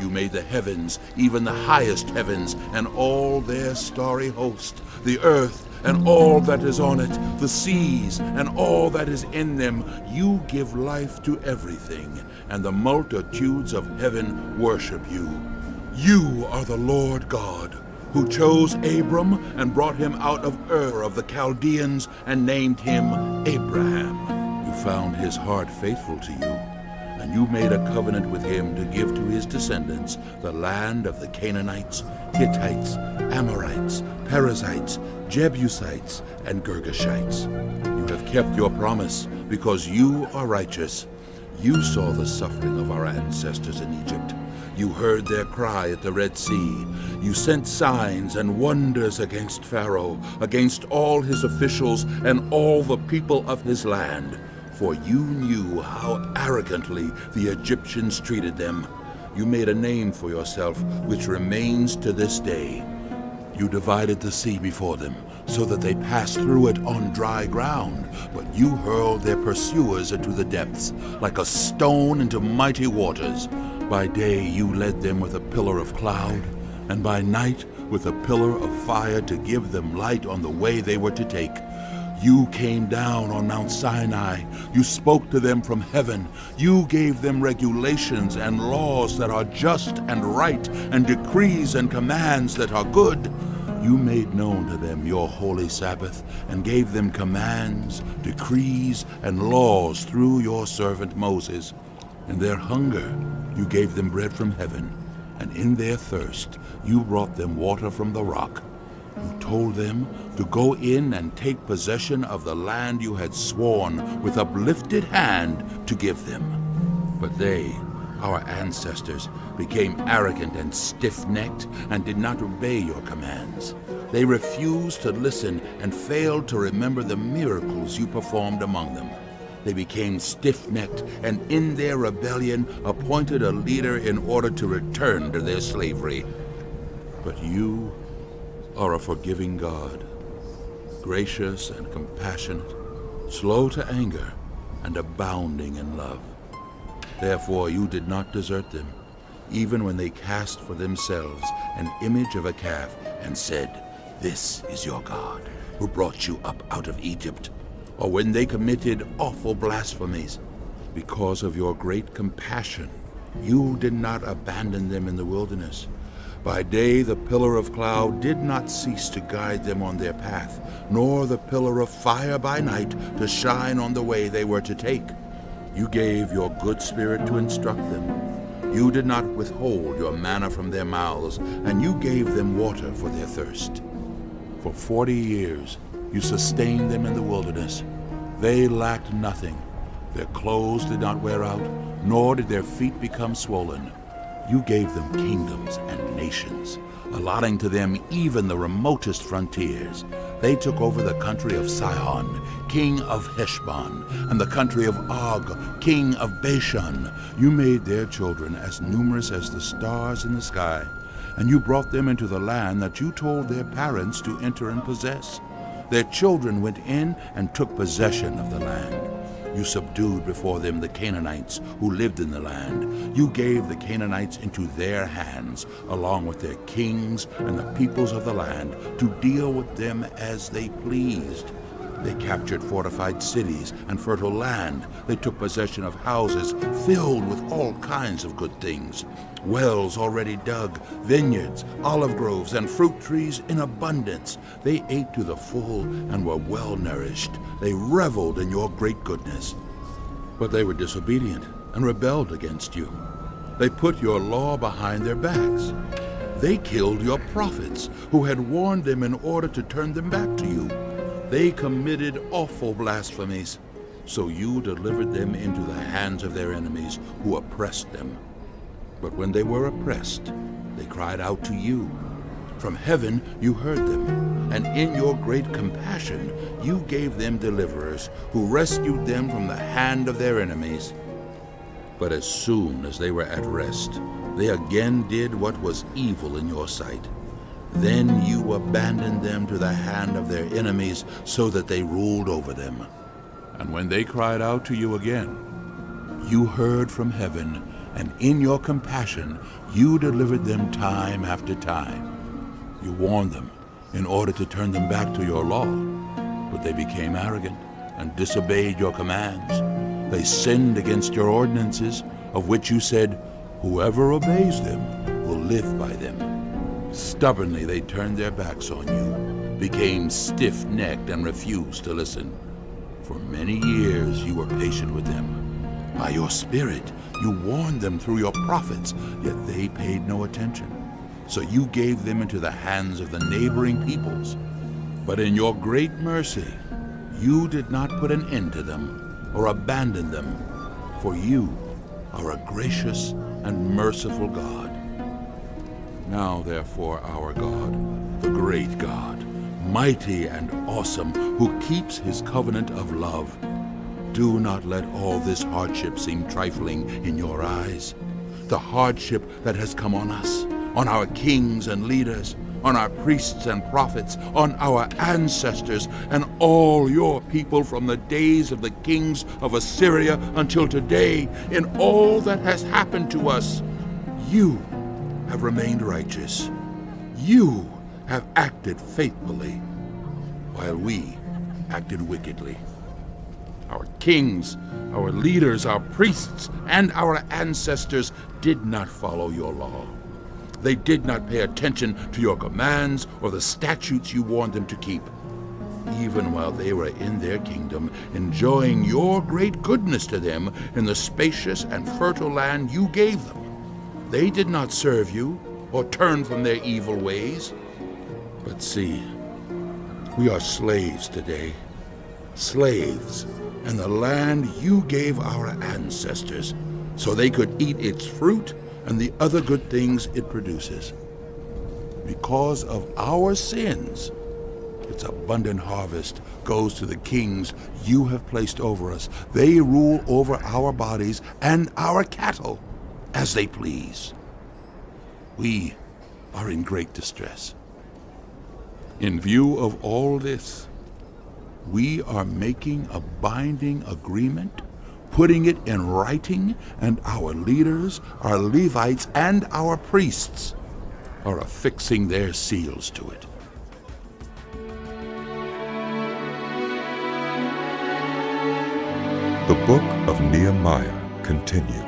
You made the heavens, even the highest heavens, and all their starry host, the earth and all that is on it, the seas and all that is in them. You give life to everything, and the multitudes of heaven worship you. You are the Lord God, who chose Abram and brought him out of Ur of the Chaldeans and named him Abraham. You found his heart faithful to you, and you made a covenant with him to give to his descendants the land of the Canaanites, Hittites, Amorites, Perizzites, Jebusites, and Girgashites. You have kept your promise because you are righteous. You saw the suffering of our ancestors in Egypt. You heard their cry at the Red Sea. You sent signs and wonders against Pharaoh, against all his officials and all the people of his land. For you knew how arrogantly the Egyptians treated them. You made a name for yourself, which remains to this day. You divided the sea before them, so that they passed through it on dry ground. But you hurled their pursuers into the depths, like a stone into mighty waters. By day you led them with a pillar of cloud, and by night with a pillar of fire to give them light on the way they were to take. You came down on Mount Sinai. You spoke to them from heaven. You gave them regulations and laws that are just and right, and decrees and commands that are good. You made known to them your holy Sabbath, and gave them commands, decrees, and laws through your servant Moses. In their hunger you gave them bread from heaven, and in their thirst you brought them water from the rock. You told them to go in and take possession of the land you had sworn with uplifted hand to give them. But they, our ancestors, became arrogant and stiff-necked and did not obey your commands. They refused to listen and failed to remember the miracles you performed among them. They became stiff-necked and in their rebellion appointed a leader in order to return to their slavery. But you are a forgiving God, gracious and compassionate, slow to anger, and abounding in love. Therefore you did not desert them, even when they cast for themselves an image of a calf and said, "This is your God, who brought you up out of Egypt," or when they committed awful blasphemies. Because of your great compassion, you did not abandon them in the wilderness. By day the pillar of cloud did not cease to guide them on their path, nor the pillar of fire by night to shine on the way they were to take. You gave your good spirit to instruct them. You did not withhold your manna from their mouths, and you gave them water for their thirst. For 40 years you sustained them in the wilderness. They lacked nothing. Their clothes did not wear out, nor did their feet become swollen. You gave them kingdoms and nations, allotting to them even the remotest frontiers. they took over the country of Sihon, king of Heshbon, and the country of Og, king of Bashan. You made their children as numerous as the stars in the sky, and you brought them into the land that you told their parents to enter and possess. Their children went in and took possession of the land. You subdued before them the Canaanites who lived in the land. You gave the Canaanites into their hands, along with their kings and the peoples of the land, to deal with them as they pleased. They captured fortified cities and fertile land. They took possession of houses filled with all kinds of good things, wells already dug, vineyards, olive groves, and fruit trees in abundance. They ate to the full and were well nourished. They reveled in your great goodness. But they were disobedient and rebelled against you. They put your law behind their backs. They killed your prophets, who had warned them in order to turn them back to you. They committed awful blasphemies, so you delivered them into the hands of their enemies who oppressed them. But when they were oppressed, they cried out to you. From heaven you heard them, and in your great compassion you gave them deliverers who rescued them from the hand of their enemies. But as soon as they were at rest, they again did what was evil in your sight. Then you abandoned them to the hand of their enemies so that they ruled over them. And when they cried out to you again, you heard from heaven, and in your compassion you delivered them time after time. You warned them in order to turn them back to your law, but they became arrogant and disobeyed your commands. They sinned against your ordinances, of which you said, "Whoever obeys them will live by them." Stubbornly they turned their backs on you, became stiff-necked, and refused to listen. For many years you were patient with them. By your Spirit you warned them through your prophets, yet they paid no attention. So you gave them into the hands of the neighboring peoples. But in your great mercy you did not put an end to them or abandon them, for you are a gracious and merciful God. Now, therefore, our God, the great God, mighty and awesome, who keeps his covenant of love, do not let all this hardship seem trifling in your eyes. The hardship that has come on us, on our kings and leaders, on our priests and prophets, on our ancestors, and all your people from the days of the kings of Assyria until today, in all that has happened to us, you have remained righteous. You have acted faithfully, while we acted wickedly. Our kings, our leaders, our priests, and our ancestors did not follow your law. They did not pay attention to your commands or the statutes you warned them to keep. Even while they were in their kingdom, enjoying your great goodness to them in the spacious and fertile land you gave them, they did not serve you or turn from their evil ways. But see, we are slaves today, slaves in the land you gave our ancestors, so they could eat its fruit and the other good things it produces. Because of our sins, its abundant harvest goes to the kings you have placed over us. They rule over our bodies and our cattle as they please. We are in great distress. In view of all this, we are making a binding agreement, putting it in writing, and our leaders, our Levites, and our priests are affixing their seals to it. The Book of Nehemiah continued.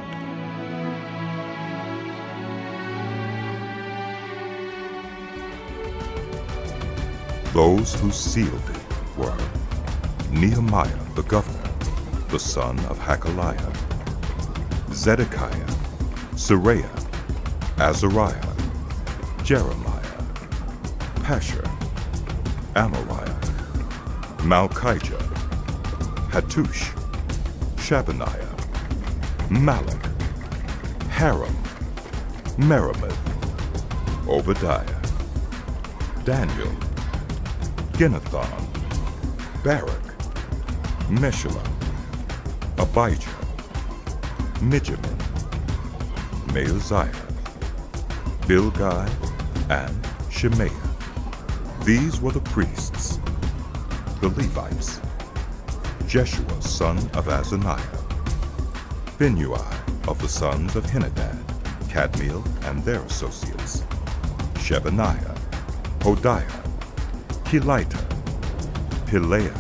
Those who sealed it were Nehemiah the governor, the son of Hakaliah, Zedekiah, Seraiah, Azariah, Jeremiah, Pashur, Amariah, Malchijah, Hattush, Shabaniah, Malach, Haram, Merimoth, Obadiah, Daniel, Ginnethon, Barak, Meshullam, Abijah, Mijamin, Maaziah, Bilgai, and Shemaiah. These were the priests. The Levites: Jeshua son of Azaniah, Binnui of the sons of Henadad, Kadmiel and their associates, Shebaniah, Hodiah, Kelita, Pileah,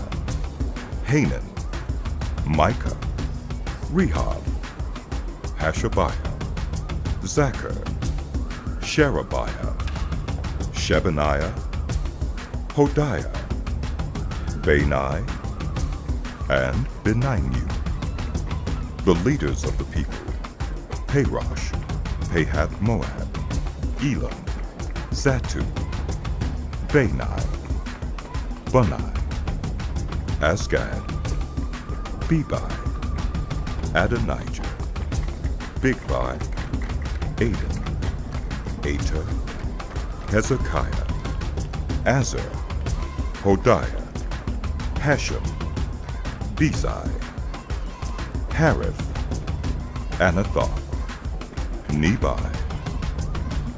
Hanan, Micah, Rehob, Hashabiah, Zachar, Sherebiah, Shebaniah, Hodiah, Bani, and Beninu. The leaders of the people: Parosh, Pahath-Moab, Elam, Zatu, Bani, Bunai, Asgad, Bebai, Adonijah, Bigvai, Aden, Ater, Hezekiah, Azar, Hodiah, Hashem, Bezai, Harith, Anathoth, Nebai,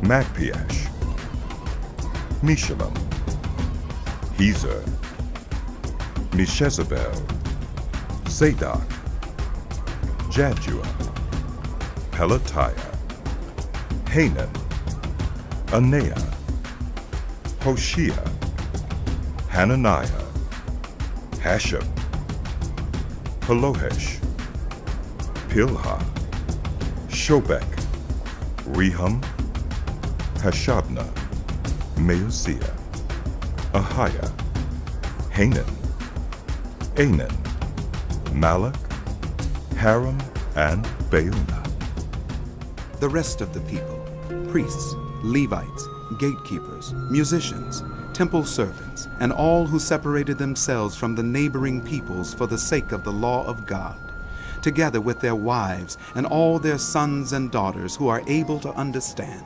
Magpiash, Meshullam, Hezer, Meshezabel, Zadok, Jaddua, Pelatiah, Hanan, Anaiah, Hoshea, Hananiah, Hashem, Pelohesh, Pilha, Shobek, Rehum, Hashabnah, Maaseiah, Ahiah, Hanan, Anan, Malach, Haram, and Baunah. The rest of the people: priests, Levites, gatekeepers, musicians, temple servants, and all who separated themselves from the neighboring peoples for the sake of the law of God, together with their wives and all their sons and daughters who are able to understand.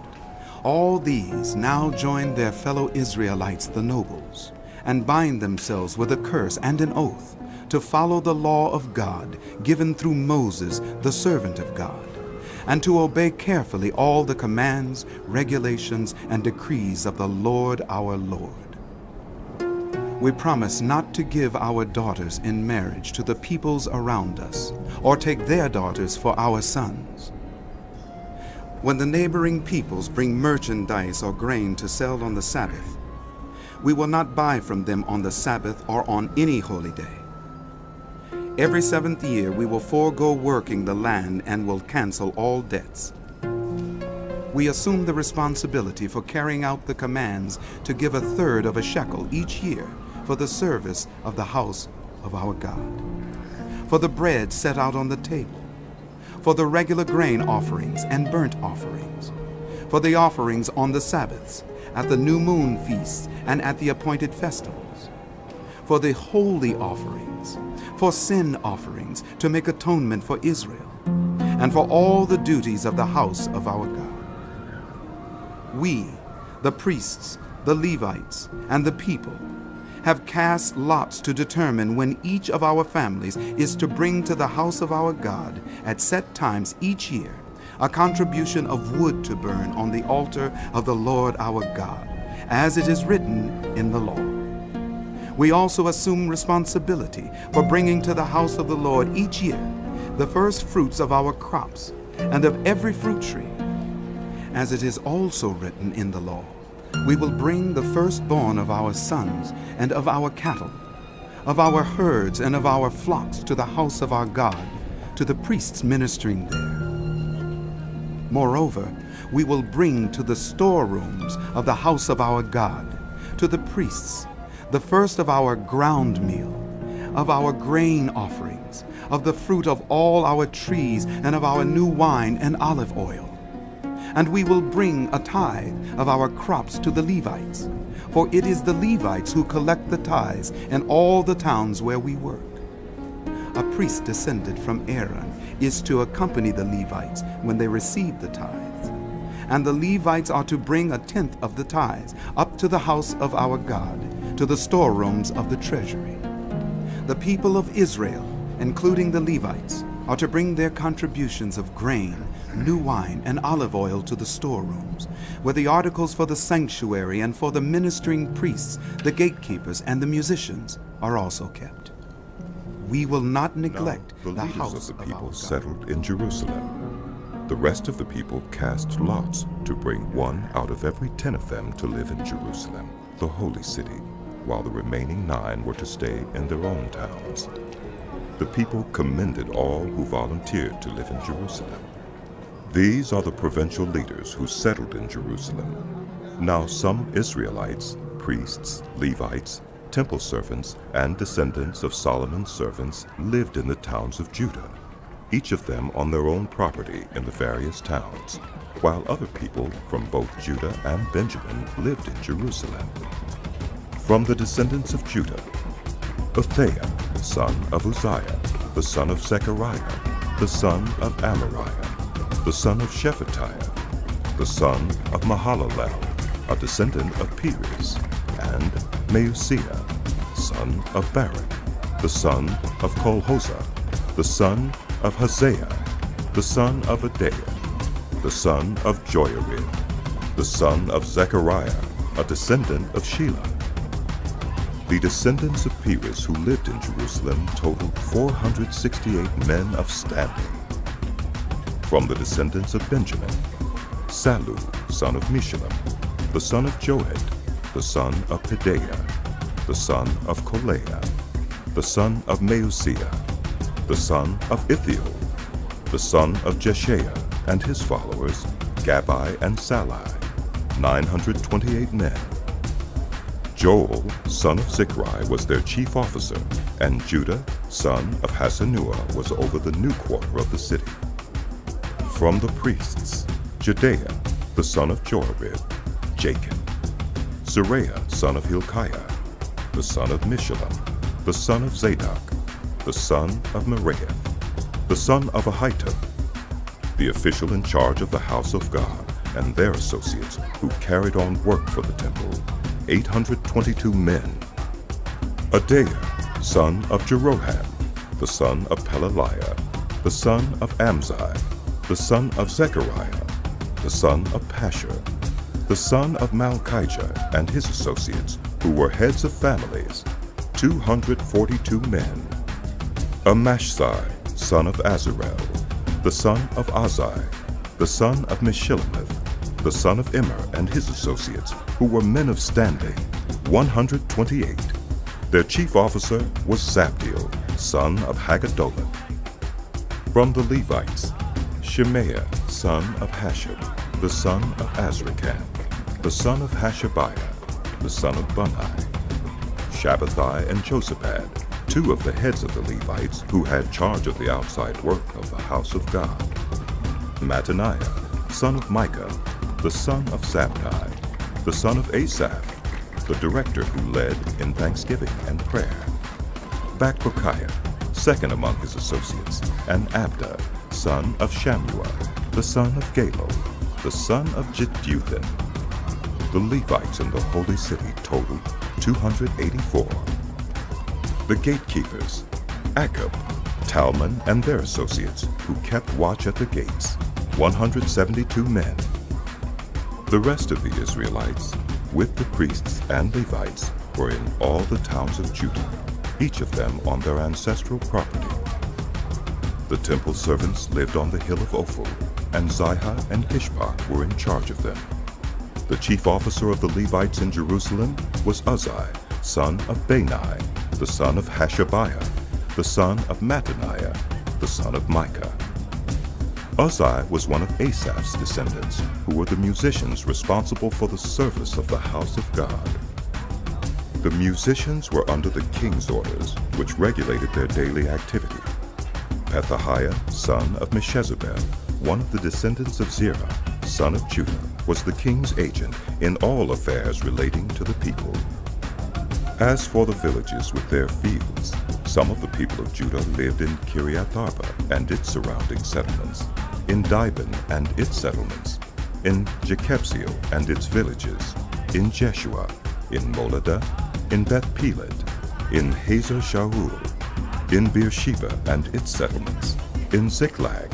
All these now join their fellow Israelites, the nobles, and bind themselves with a curse and an oath to follow the law of God given through Moses, the servant of God, and to obey carefully all the commands, regulations, and decrees of the Lord our Lord. We promise not to give our daughters in marriage to the peoples around us, or take their daughters for our sons. When the neighboring peoples bring merchandise or grain to sell on the Sabbath, we will not buy from them on the Sabbath or on any holy day. Every 7th year we will forego working the land and will cancel all debts. We assume the responsibility for carrying out the commands to give 1/3 of a shekel each year for the service of the house of our God, for the bread set out on the table, for the regular grain offerings and burnt offerings, for the offerings on the Sabbaths, at the new moon feasts, and at the appointed festivals, for the holy offerings, for sin offerings to make atonement for Israel, and for all the duties of the house of our God. We, the priests, the Levites, and the people, have cast lots to determine when each of our families is to bring to the house of our God at set times each year a contribution of wood to burn on the altar of the Lord our God, as it is written in the law. We also assume responsibility for bringing to the house of the Lord each year the first fruits of our crops and of every fruit tree. As it is also written in the law, we will bring the firstborn of our sons and of our cattle, of our herds and of our flocks to the house of our God, to the priests ministering there. Moreover, we will bring to the storerooms of the house of our God, to the priests, the first of our ground meal, of our grain offerings, of the fruit of all our trees, and of our new wine and olive oil. And we will bring a tithe of our crops to the Levites, for it is the Levites who collect the tithes in all the towns where we work. A priest descended from Aaron is to accompany the Levites when they receive the tithes. And the Levites are to bring 1/10 of the tithes up to the house of our God, to the storerooms of the treasury. The people of Israel, including the Levites, are to bring their contributions of grain, new wine, and olive oil to the storerooms, where the articles for the sanctuary and for the ministering priests, the gatekeepers, and the musicians are also kept. We will not neglect Now, the leaders house of the of people our God. settled in Jerusalem. The rest of the people cast lots to bring one out of every 10 of them to live in Jerusalem, the holy city, while the remaining 9 were to stay in their own towns. The people commended all who volunteered to live in Jerusalem. These are the provincial leaders who settled in Jerusalem. Now some Israelites, priests, Levites, temple servants, and descendants of Solomon's servants lived in the towns of Judah, each of them on their own property in the various towns, while other people from both Judah and Benjamin lived in Jerusalem. From the descendants of Judah, Athaiah, son of Uzziah, the son of Zechariah, the son of Amariah, the son of Shephatiah, the son of Mahalalel, a descendant of Perez, and Maaseiah, son of Barak, the son of Kolhozah, the son of Hosea, the son of Adaiah, the son of Joiarib, the son of Zechariah, a descendant of Shelah. The descendants of Perez who lived in Jerusalem totaled 468 men of standing. From the descendants of Benjamin, Sallu, son of Meshullam, the son of Joed, the son of Pedaiah, the son of Kolaiah, the son of Maaseiah, the son of Ithiel, the son of Jeshiah, and his followers, Gabbai and Sallai, 928 men. Joel, son of Zichri, was their chief officer, and Judah, son of Hasenuah, was over the new quarter of the city. From the priests, Jedaiah, the son of Joarib, Jachin, Seraiah, son of Hilkiah, the son of Meshullam, the son of Zadok, the son of Meraioth, the son of Ahitub, the official in charge of the house of God, and their associates who carried on work for the temple, 822 men. Adaiah, son of Jeroham, the son of Pelaliah, the son of Amzai, the son of Zechariah, the son of Pashur, the son of Malchijah, and his associates, who were heads of families, 242 men. Amashsai, son of Azarel, the son of Azai, the son of Meshillemith, the son of Immer, and his associates, who were men of standing, 128. Their chief officer was Zabdiel, son of Haggedolim. From the Levites, Shemaiah, son of Hashab, the son of Azrikam, the son of Hashabiah, the son of Bunai, Shabbathai and Josabad, 2 of the heads of the Levites who had charge of the outside work of the house of God. Mattaniah, son of Micah, the son of Zabdi, the son of Asaph, the director who led in thanksgiving and prayer. Bakbukiah, second among his associates, and Abda, son of Shammua, the son of Galal, the son of Jeduthun. The Levites in the holy city totaled 284. The gatekeepers, Akub, Talmon, and their associates, who kept watch at the gates, 172 men. The rest of the Israelites, with the priests and Levites, were in all the towns of Judah, each of them on their ancestral property. The temple servants lived on the hill of Ophel, and Zihah and Ishbak were in charge of them. The chief officer of the Levites in Jerusalem was Uzzi, son of Bani, the son of Hashabiah, the son of Mattaniah, the son of Micah. Uzzi was one of Asaph's descendants, who were the musicians responsible for the service of the house of God. The musicians were under the king's orders, which regulated their daily activity. Pethahiah, son of Meshezabel, one of the descendants of Zerah, son of Judah, was the king's agent in all affairs relating to the people. As for the villages with their fields, some of the people of Judah lived in Kiriath Arba and its surrounding settlements, in Dibon and its settlements, in Jekabzeel and its villages, in Jeshua, in Moladah, in Beth Pelet, in Hazer Shaul, in Beersheba and its settlements, in Ziklag,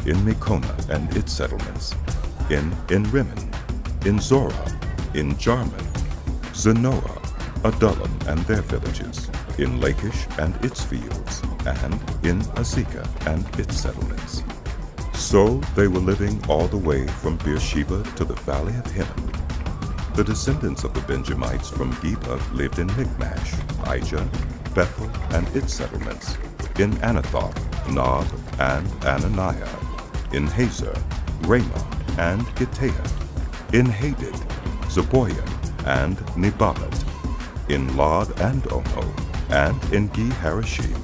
in Mekona and its settlements, in Rimmon, in Zorah, in Jarmuth, Zanoah, Adullam and their villages, in Lachish and its fields, and in Azekah and its settlements. So they were living all the way from Beersheba to the valley of Hinnom. The descendants of the Benjamites from Geba lived in Michmash, Aijah, Bethel and its settlements, in Anathoth, Nob, and Ananiah, in Hazor, Ramon, and Gittah, in Hadid, Zeboiim, and Neballat, in Lod and Ono, and in Ge-Harashim.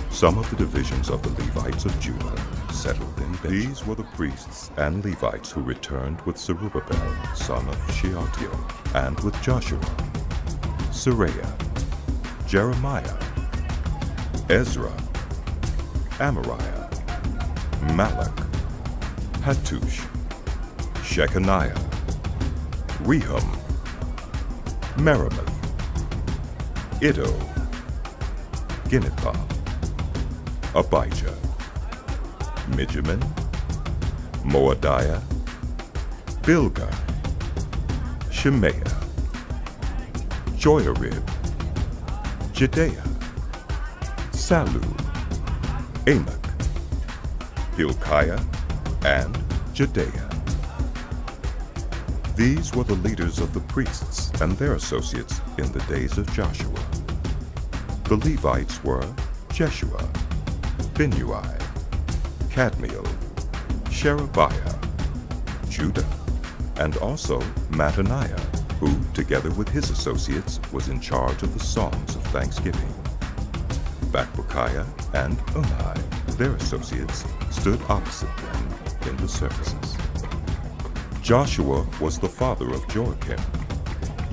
Some of the divisions of the Levites of Judah settled in Benjamin. These were the priests and Levites who returned with Zerubbabel, son of Shealtiel, and with Joshua, Seraiah, Jeremiah, Ezra, Amariah, Malach, Hattush, Shechaniah, Rehum, Meremoth, Iddo, Ginnethon, Abijah, Mijamin, Moadiah, Bilgah, Shemaiah, Joiarib, Jedaiah, Salu, Amok, Hilkiah, and Jedaiah. These were the leaders of the priests and their associates in the days of Joshua. The Levites were Jeshua, Binnui, Kadmiel, Sherebiah, Judah, and also Mattaniah, who, together with his associates, was in charge of the songs of thanksgiving. Bakbukiah and Unai, their associates, stood opposite them in the services. Joshua was the father of Joachim,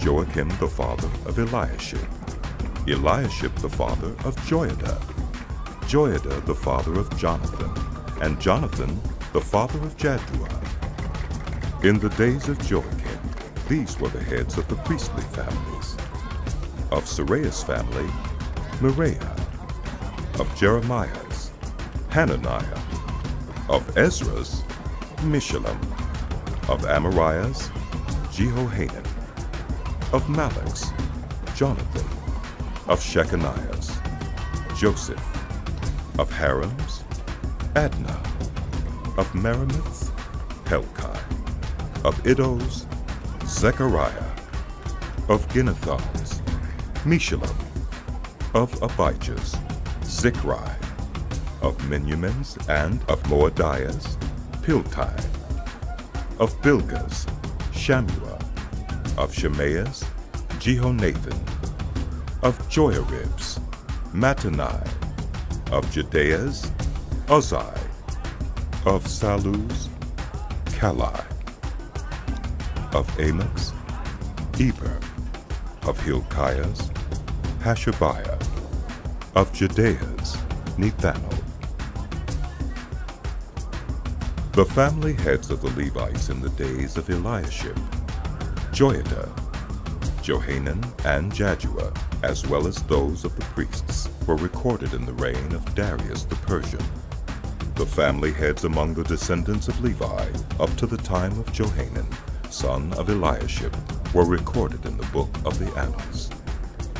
Joachim the father of Eliashib, Eliashib the father of Joiada, Joiada the father of Jonathan, and Jonathan the father of Jaddua. In the days of Joachim, these were the heads of the priestly families. Of Seraiah's family, Meraiah. Of Jeremiah's, Hananiah. Of Ezra's, Meshullam. Of Amariah's, Jehohanan. Of Malach's, Jonathan. Of Shechaniah's, Joseph. Of Haram's, Adnah. Of Meremoth's, Helkai. Of Iddo's, Zechariah. Of Ginnethon's, Meshullam. Of Abijah's, Zichri. Of Miniamin's and of Moadiah's, Piltai. Of Bilgah's, Shammua. Of Shemaiah's, Jehonathan. Of Joiarib's, Mattanai. Of Jedaiah's, Uzzi. Of Salu's, Kalai. Of Amok's, Eber. Of Hilkiah's, Hashabiah. Of Jedaiah's, Nethanel. The family heads of the Levites in the days of Eliashib, Joiada, Johanan, and Jaddua, as well as those of the priests, were recorded in the reign of Darius the Persian. The family heads among the descendants of Levi, up to the time of Johanan, son of Eliashib, were recorded in the book of the Annals.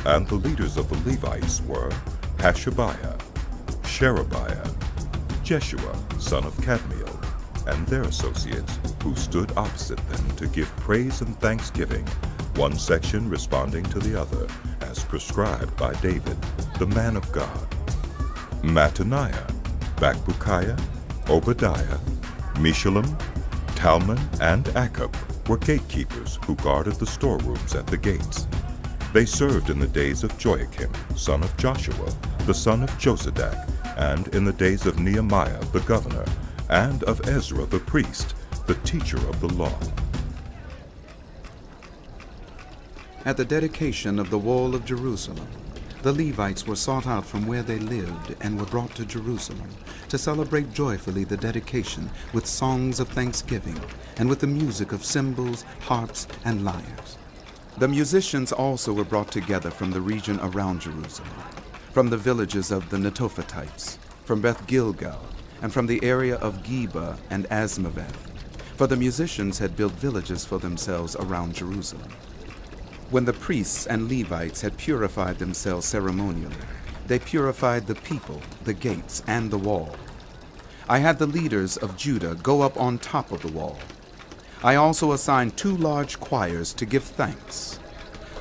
And the leaders of the Levites were Hashabiah, Sherebiah, Jeshua, son of Kadmiel, and their associates, who stood opposite them to give praise and thanksgiving, one section responding to the other, as prescribed by David, the man of God. Mattaniah, Bakbukiah, Obadiah, Meshullam, Talmon, and Akkub were gatekeepers who guarded the storerooms at the gates. They served in the days of Joachim, son of Joshua, the son of Josadak, and in the days of Nehemiah the governor, and of Ezra the priest, the teacher of the law. At the dedication of the wall of Jerusalem, the Levites were sought out from where they lived and were brought to Jerusalem to celebrate joyfully the dedication with songs of thanksgiving and with the music of cymbals, harps, and lyres. The musicians also were brought together from the region around Jerusalem, from the villages of the Netophatites, from Beth Gilgal, and from the area of Geba and Asmaveth, for the musicians had built villages for themselves around Jerusalem. When the priests and Levites had purified themselves ceremonially, they purified the people, the gates, and the wall. I had the leaders of Judah go up on top of the wall. I also assigned 2 large choirs to give thanks.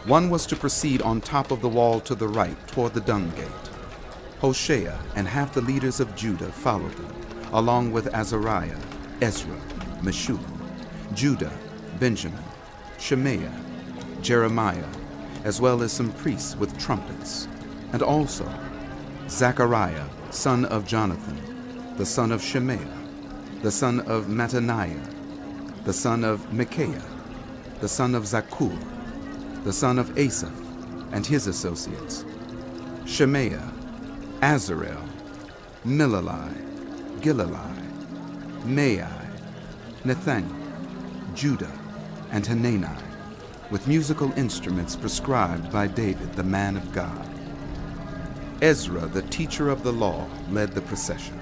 One was to proceed on top of the wall to the right toward the dung gate. Hoshea and half the leaders of Judah followed them, along with Azariah, Ezra, Meshullam, Judah, Benjamin, Shemaiah, Jeremiah, as well as some priests with trumpets, and also Zechariah, son of Jonathan, the son of Shemaiah, the son of Mattaniah, the son of Micaiah, the son of Zakkur, the son of Asaph, and his associates, Shemaiah, Azarel, Milalai, Gilalai, Maai, Nethanel, Judah, and Hanani, with musical instruments prescribed by David, the man of God. Ezra, the teacher of the law, led the procession.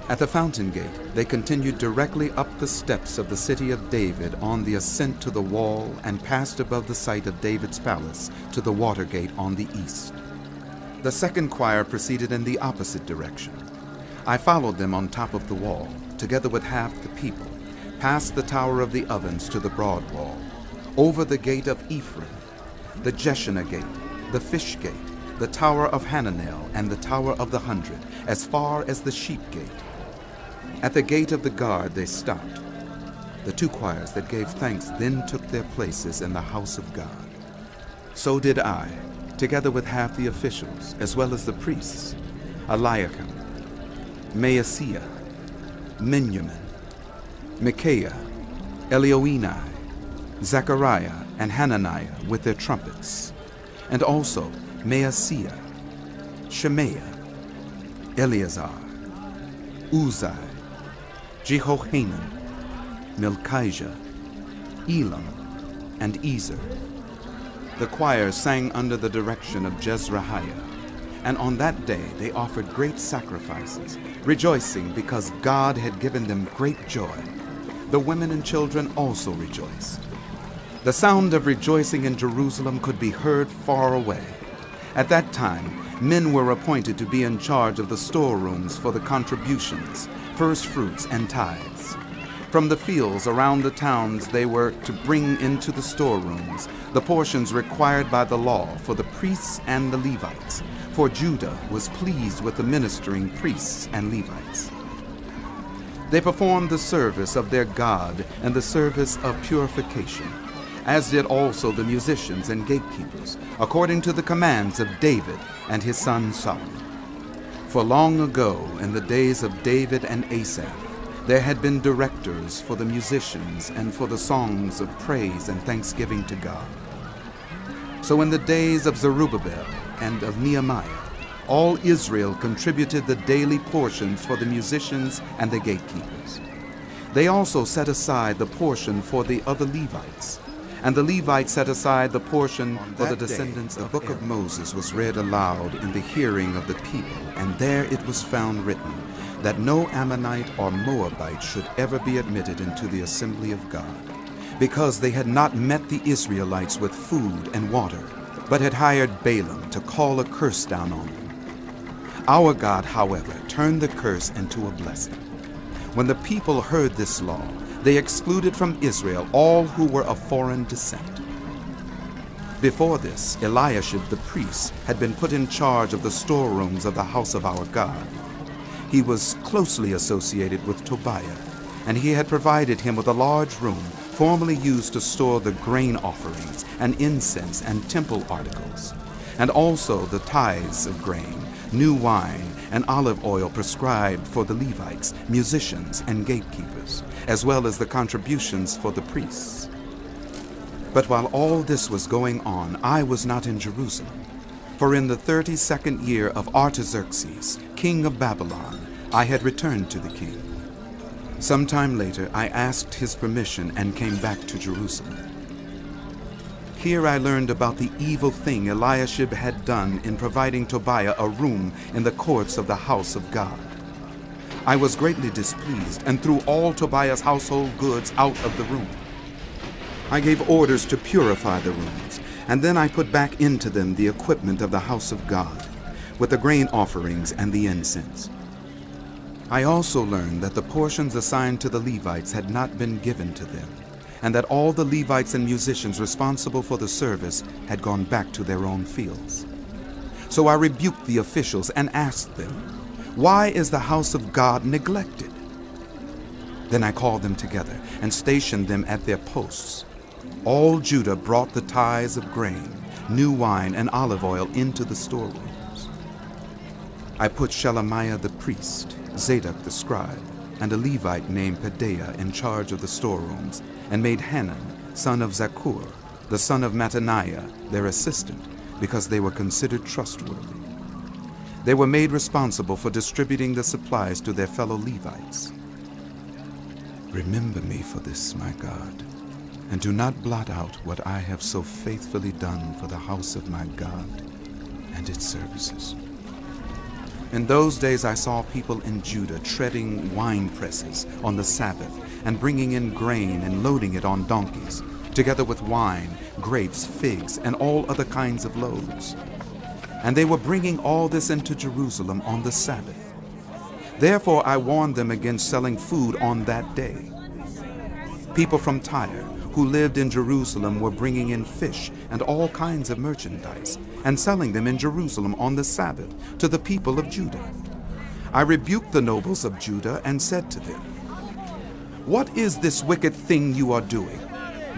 At the fountain gate, they continued directly up the steps of the city of David on the ascent to the wall and passed above the site of David's palace to the water gate on the east. The second choir proceeded in the opposite direction. I followed them on top of the wall, together with half the people, past the Tower of the Ovens to the broad wall, over the gate of Ephraim, the Jeshanah gate, the Fish gate, the Tower of Hananel, and the Tower of the 100, as far as the Sheep gate. At the gate of the guard they stopped. The 2 choirs that gave thanks then took their places in the house of God. So did I, together with half the officials, as well as the priests, Eliakim, Maaseiah, Miniamin, Micaiah, Elioenai, Zechariah, and Hananiah with their trumpets, and also Maaseiah, Shemaiah, Eleazar, Uzai, Jehohanan, Melchijah, Elam, and Ezer. The choir sang under the direction of Jezrahiah, and on that day they offered great sacrifices, rejoicing because God had given them great joy. The women and children also rejoiced. The sound of rejoicing in Jerusalem could be heard far away. At that time, men were appointed to be in charge of the storerooms for the contributions, first fruits, and tithes. From the fields around the towns they were to bring into the storerooms the portions required by the law for the priests and the Levites, for Judah was pleased with the ministering priests and Levites. They performed the service of their God and the service of purification, as did also the musicians and gatekeepers, according to the commands of David and his son Solomon. For long ago, in the days of David and Asaph, there had been directors for the musicians and for the songs of praise and thanksgiving to God. So in the days of Zerubbabel and of Nehemiah, all Israel contributed the daily portions for the musicians and the gatekeepers. They also set aside the portion for the other Levites, and the Levites set aside the portion for the descendants of Aaron. The book of Moses was read aloud in the hearing of the people, and there it was found written that no Ammonite or Moabite should ever be admitted into the assembly of God, because they had not met the Israelites with food and water, but had hired Balaam to call a curse down on them. Our God, however, turned the curse into a blessing. When the people heard this law, they excluded from Israel all who were of foreign descent. Before this, Eliashib the priest had been put in charge of the storerooms of the house of our God. He was closely associated with Tobiah, and he had provided him with a large room formerly used to store the grain offerings and incense and temple articles, and also the tithes of grain, new wine, and olive oil prescribed for the Levites, musicians, and gatekeepers, as well as the contributions for the priests. But while all this was going on, I was not in Jerusalem, for in the 32nd year of Artaxerxes, king of Babylon, I had returned to the king. Some time later, I asked his permission and came back to Jerusalem. Here I learned about the evil thing Eliashib had done in providing Tobiah a room in the courts of the house of God. I was greatly displeased and threw all Tobiah's household goods out of the room. I gave orders to purify the rooms, and then I put back into them the equipment of the house of God, with the grain offerings and the incense. I also learned that the portions assigned to the Levites had not been given to them, and that all the Levites and musicians responsible for the service had gone back to their own fields. So I rebuked the officials and asked them, "Why is the house of God neglected?" Then I called them together and stationed them at their posts. All Judah brought the tithes of grain, new wine, and olive oil into the storerooms. I put Shelemiah the priest, Zadok the scribe, and a Levite named Pedaiah in charge of the storerooms, and made Hanan, son of Zakkur, the son of Mattaniah, their assistant, because they were considered trustworthy. They were made responsible for distributing the supplies to their fellow Levites. Remember me for this, my God, and do not blot out what I have so faithfully done for the house of my God and its services. In those days I saw people in Judah treading wine presses on the Sabbath and bringing in grain and loading it on donkeys, together with wine, grapes, figs, and all other kinds of loads. And they were bringing all this into Jerusalem on the Sabbath. Therefore I warned them against selling food on that day. People from Tyre who lived in Jerusalem were bringing in fish and all kinds of merchandise and selling them in Jerusalem on the Sabbath to the people of Judah. I rebuked the nobles of Judah and said to them, "What is this wicked thing you are doing,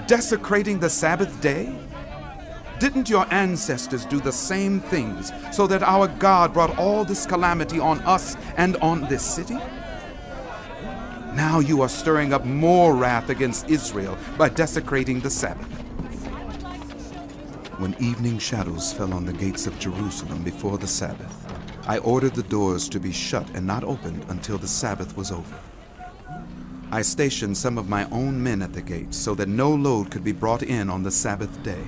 desecrating the Sabbath day? Didn't your ancestors do the same things so that our God brought all this calamity on us and on this city? Now you are stirring up more wrath against Israel by desecrating the Sabbath." When evening shadows fell on the gates of Jerusalem before the Sabbath, I ordered the doors to be shut and not opened until the Sabbath was over. I stationed some of my own men at the gates so that no load could be brought in on the Sabbath day.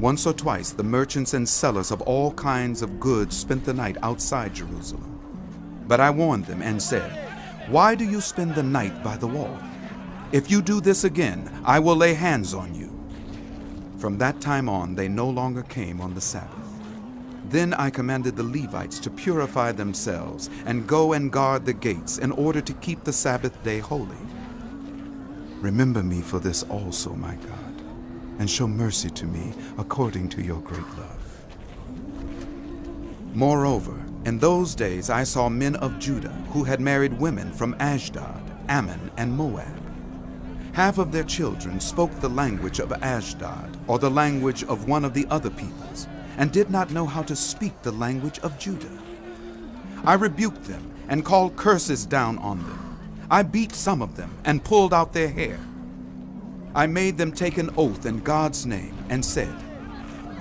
Once or twice the merchants and sellers of all kinds of goods spent the night outside Jerusalem. But I warned them and said, "Why do you spend the night by the wall? If you do this again, I will lay hands on you." From that time on, they no longer came on the Sabbath. Then I commanded the Levites to purify themselves and go and guard the gates in order to keep the Sabbath day holy. Remember me for this also, my God, and show mercy to me according to your great love. Moreover, in those days I saw men of Judah who had married women from Ashdod, Ammon, and Moab. Half of their children spoke the language of Ashdod, or the language of one of the other peoples, and did not know how to speak the language of Judah. I rebuked them and called curses down on them. I beat some of them and pulled out their hair. I made them take an oath in God's name and said,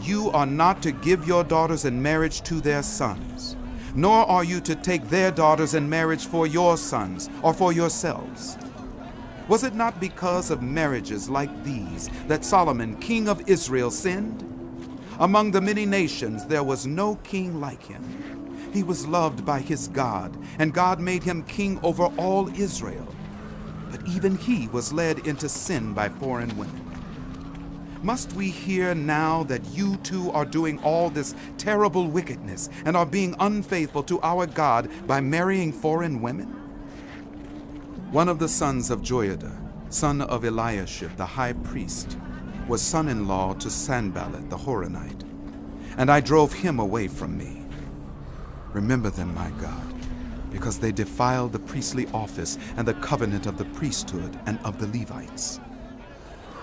"You are not to give your daughters in marriage to their sons, nor are you to take their daughters in marriage for your sons or for yourselves." Was it not because of marriages like these that Solomon, king of Israel, sinned? Among the many nations there was no king like him. He was loved by his God, and God made him king over all Israel. But even he was led into sin by foreign women. Must we hear now that you too are doing all this terrible wickedness and are being unfaithful to our God by marrying foreign women? One of the sons of Joiada, son of Eliashib the high priest, was son-in-law to Sanballat the Horonite, and I drove him away from me. Remember them, my God, because they defiled the priestly office and the covenant of the priesthood and of the Levites.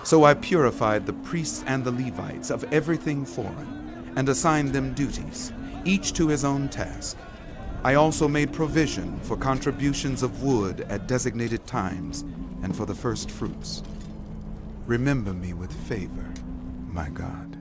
So I purified the priests and the Levites of everything foreign, and assigned them duties, each to his own task. I also made provision for contributions of wood at designated times and for the first fruits. Remember me with favor, my God.